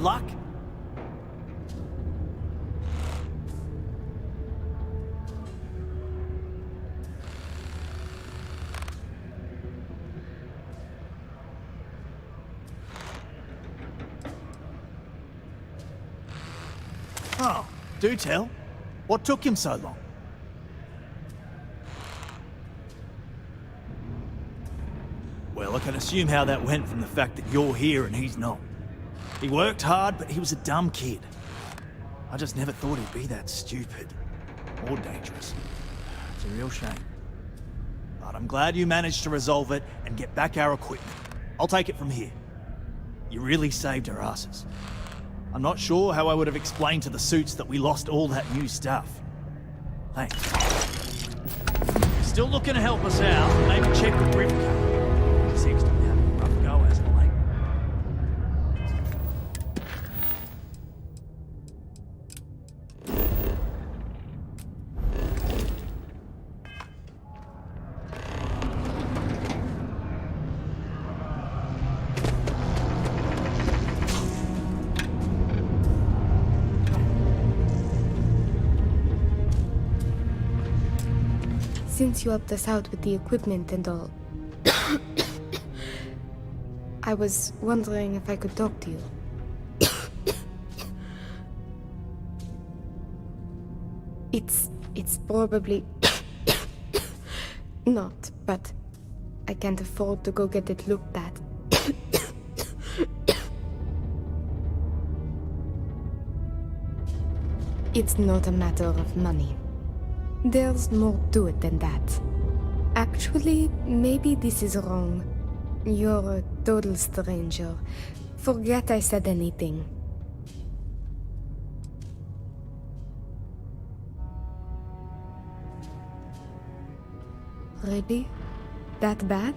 luck? Oh, do tell. What took him so long? Well, I can assume how that went from the fact that you're here and he's not. He worked hard, but he was a dumb kid. I just never thought he'd be that stupid. Or dangerous. It's a real shame. But I'm glad you managed to resolve it and get back our equipment. I'll take it from here. You really saved our asses. I'm not sure how I would have explained to the suits that we lost all that new stuff. Thanks. Still looking to help us out, maybe check with Rivka. She seems to be having a rough go as of late. Since you helped us out with the equipment and all, I was wondering if I could talk to you. It's probably not, but I can't afford to go get it looked at. It's not a matter of money. There's more to it than that. Actually, maybe this is wrong. You're a total stranger. Forget I said anything. Really? That bad?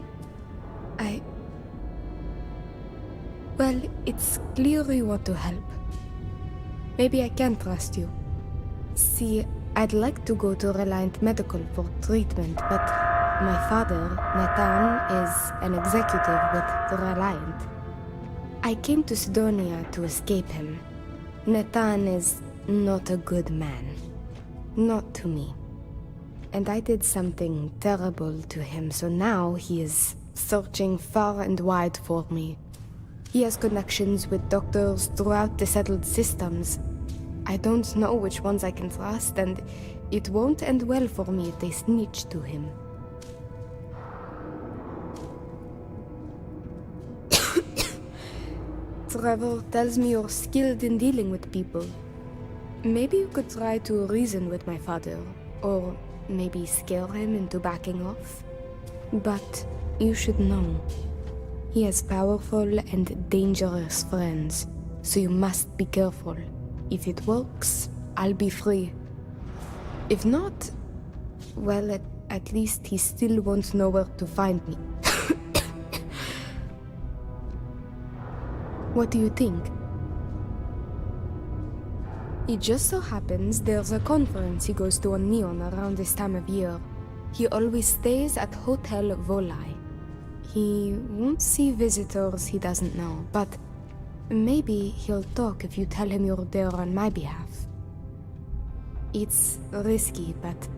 Well, it's clear you want to help. Maybe I can trust you. See, I'd like to go to Reliant Medical for treatment, but my father, Nathan, is an executive with Reliant. I came to Sidonia to escape him. Nathan is not a good man. Not to me. And I did something terrible to him, so now he is searching far and wide for me. He has connections with doctors throughout the settled systems. I don't know which ones I can trust, and it won't end well for me if they snitch to him. Trevor tells me you're skilled in dealing with people. Maybe you could try to reason with my father, or maybe scare him into backing off. But you should know, he has powerful and dangerous friends, so you must be careful. If it works, I'll be free. If not, well, at least he still won't know where to find me. What do you think? It just so happens there's a conference he goes to on Neon around this time of year. He always stays at Hotel Volai. He won't see visitors he doesn't know, but maybe he'll talk if you tell him you're there on my behalf. It's risky, but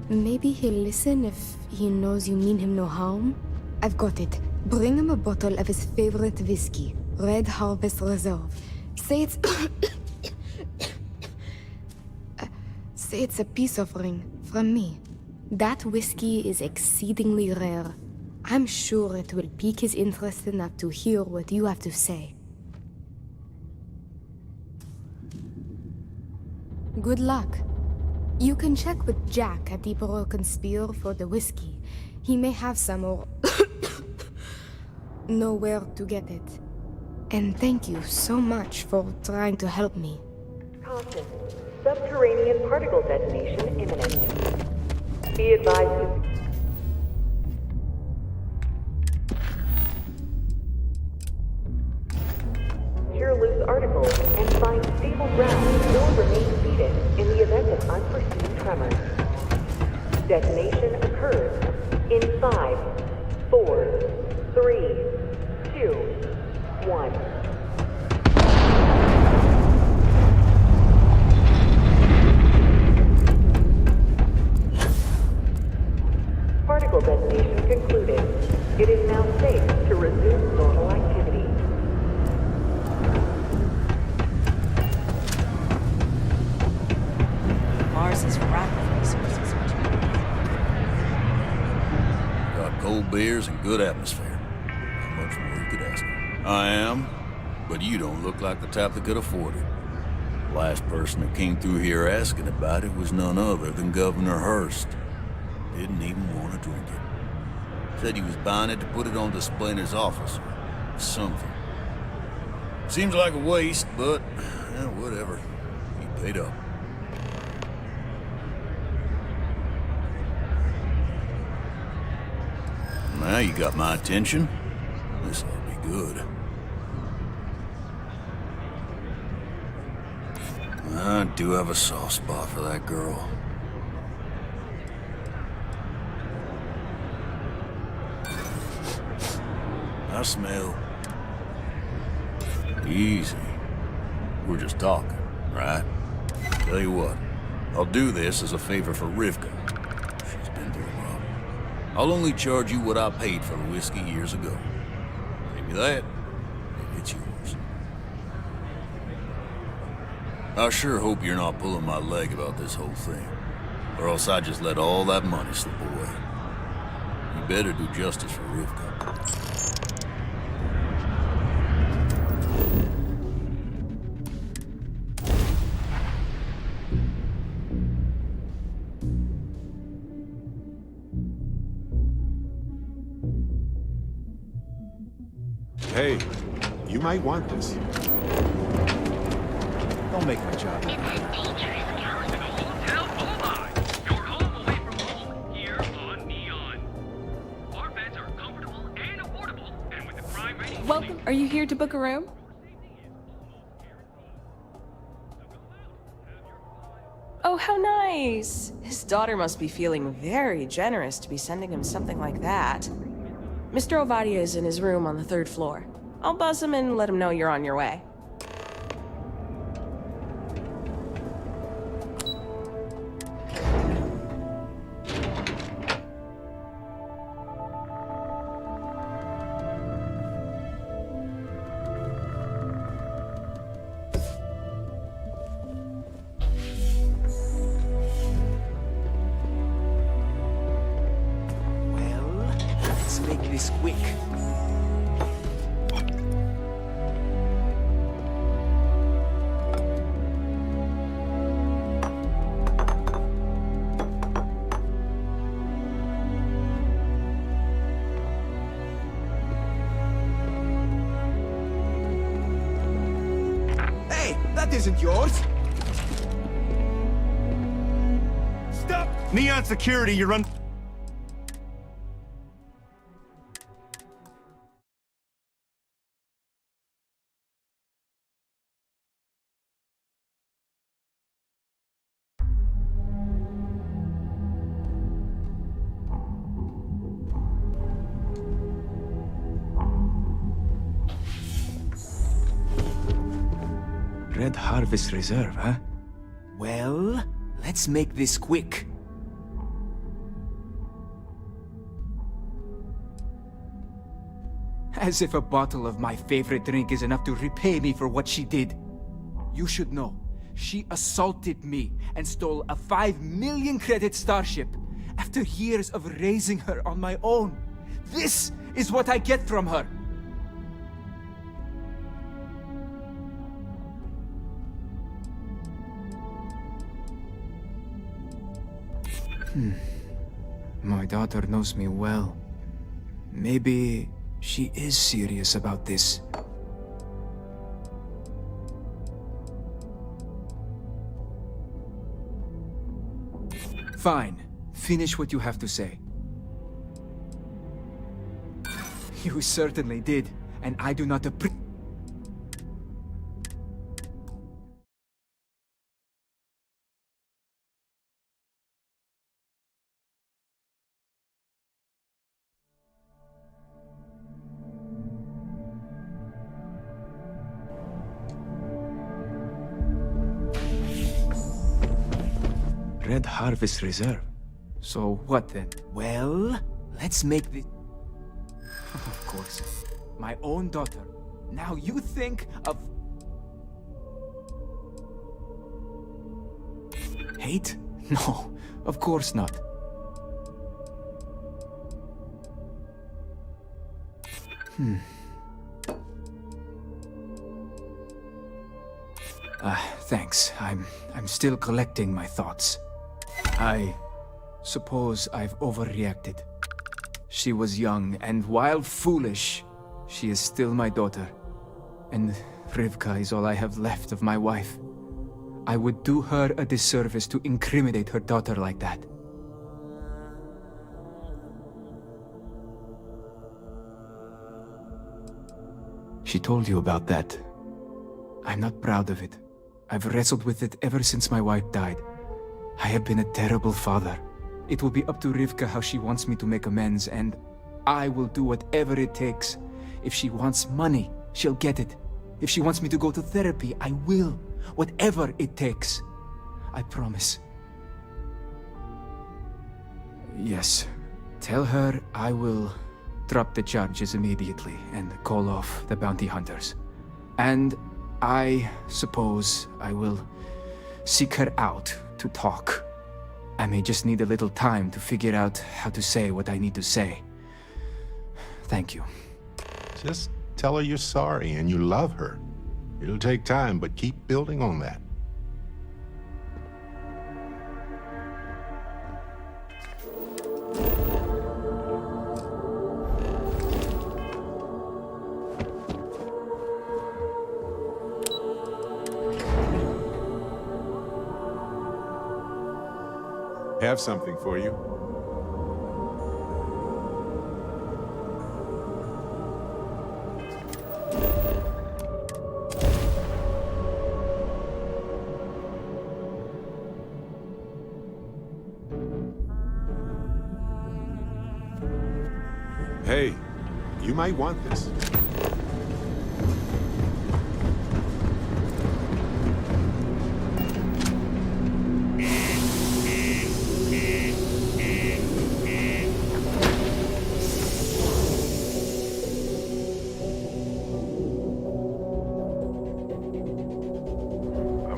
maybe he'll listen if he knows you mean him no harm. I've got it. Bring him a bottle of his favorite whiskey, Red Harvest Reserve. Say it's... say it's a peace offering from me. That whiskey is exceedingly rare. I'm sure it will pique his interest enough to hear what you have to say. Good luck. You can check with Jack at the Broken Spear for the whiskey. He may have some or know where to get it. And thank you so much for trying to help me. Caution. Subterranean particle detonation imminent. Be advised. Secure loose articles and find stable ground or remain seated in the event of unforeseen tremors. Detonation occurs in 5, 4, 3, 2, 1. Tactical detonation concluded. It is now safe to resume normal activity. Mars is ripe with resources. Got cold beers and good atmosphere. How much more you could ask for? I am, but you don't look like the type that could afford it. Last person that came through here asking about it was none other than Governor Hurst. Didn't even want to drink it. Said he was buying it to put it on display in his office or something. Seems like a waste, but whatever. He paid up. Now you got my attention. This ought to be good. I do have a soft spot for that girl. I smell. Easy. We're just talking, right? Tell you what, I'll do this as a favor for Rivka. She's been through a lot. I'll only charge you what I paid for the whiskey years ago. Maybe that, maybe it's yours. I sure hope you're not pulling my leg about this whole thing, or else I just let all that money slip away. You better do justice for Rivka. Hey, you might want this. Don't make my job. Welcome. Are you here to book a room? Oh, how nice! His daughter must be feeling very generous to be sending him something like that. Mr. Ovadia is in his room on the 3rd floor. I'll buzz him and let him know you're on your way. Let's make this quick. Hey, that isn't yours. Stop! Neon Security, you're on. Red Harvest Reserve, huh? Well, let's make this quick. As if a bottle of my favorite drink is enough to repay me for what she did. You should know, she assaulted me and stole a 5 million credit starship after years of raising her on my own. This is what I get from her. My daughter knows me well. Maybe she is serious about this. Fine. Finish what you have to say. You certainly did, and I do not appreciate. Red Harvest Reserve. So what then? Well, Let's make this... Of course. My own daughter. Now you think of... Hate? No, of course not. Thanks. I'm still collecting my thoughts. I suppose I've overreacted. She was young, and while foolish, she is still my daughter. And Rivka is all I have left of my wife. I would do her a disservice to incriminate her daughter like that. She told you about that. I'm not proud of it. I've wrestled with it ever since my wife died. I have been a terrible father. It will be up to Rivka how she wants me to make amends, and I will do whatever it takes. If she wants money, she'll get it. If she wants me to go to therapy, I will. Whatever it takes. I promise. Yes. Tell her I will drop the charges immediately and call off the bounty hunters. And I suppose I will seek her out to talk. I may just need a little time to figure out how to say what I need to say. Thank you. Just tell her you're sorry and you love her. It'll take time, but keep building on that. Have something for you. Hey, you might want this.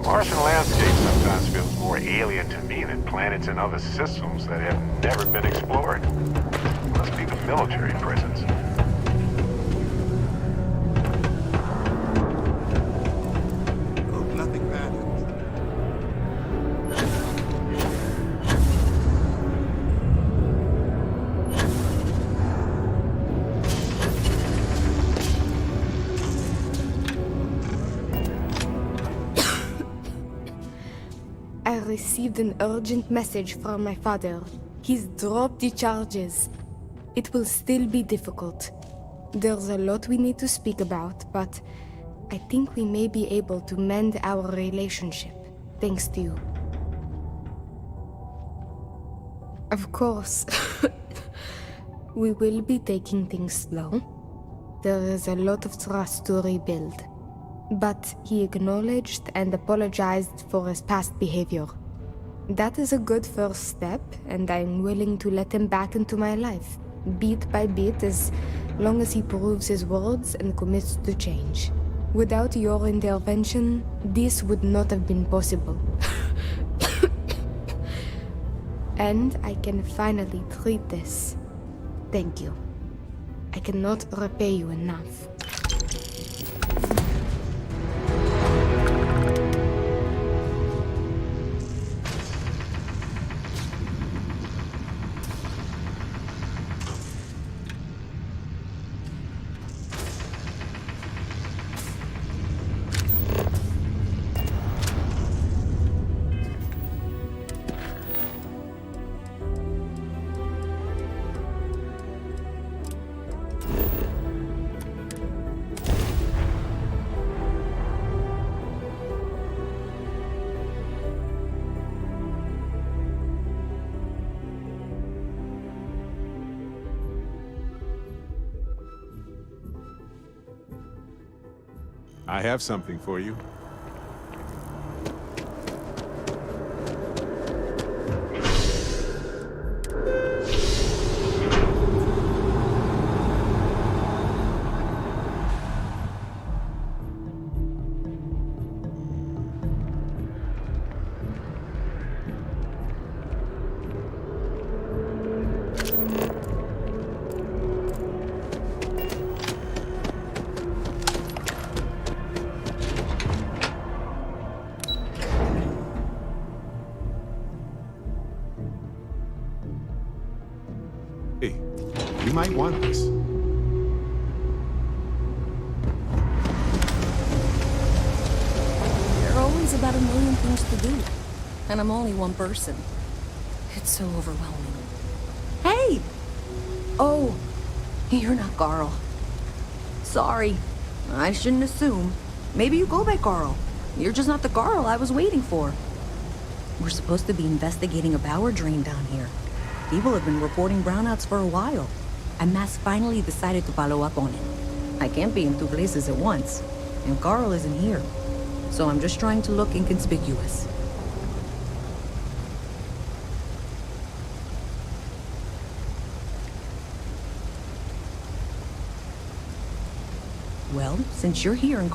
Martian landscape sometimes feels more alien to me than planets and other systems that have never been explored. Must be the military presence. Hope nothing bad happens. I received an urgent message from my father. He's dropped the charges. It will still be difficult. There's a lot we need to speak about, but I think we may be able to mend our relationship, thanks to you. Of course, we will be taking things slow. There is a lot of trust to rebuild. But he acknowledged and apologized for his past behavior. That is a good first step, and I'm willing to let him back into my life, bit by bit, as long as he proves his words and commits to change. Without your intervention, this would not have been possible. And I can finally treat this. Thank you. I cannot repay you enough. I have something for you. Hey, you might want this. There are always about a million things to do, and I'm only one person. It's so overwhelming. Hey! Oh, you're not Carl. Sorry, I shouldn't assume. Maybe you go by Carl. You're just not the Carl I was waiting for. We're supposed to be investigating a power drain down here. People have been reporting brownouts for a while, and Mass finally decided to follow up on it. I can't be in two places at once, and Carl isn't here. So I'm just trying to look inconspicuous. Well, since you're here and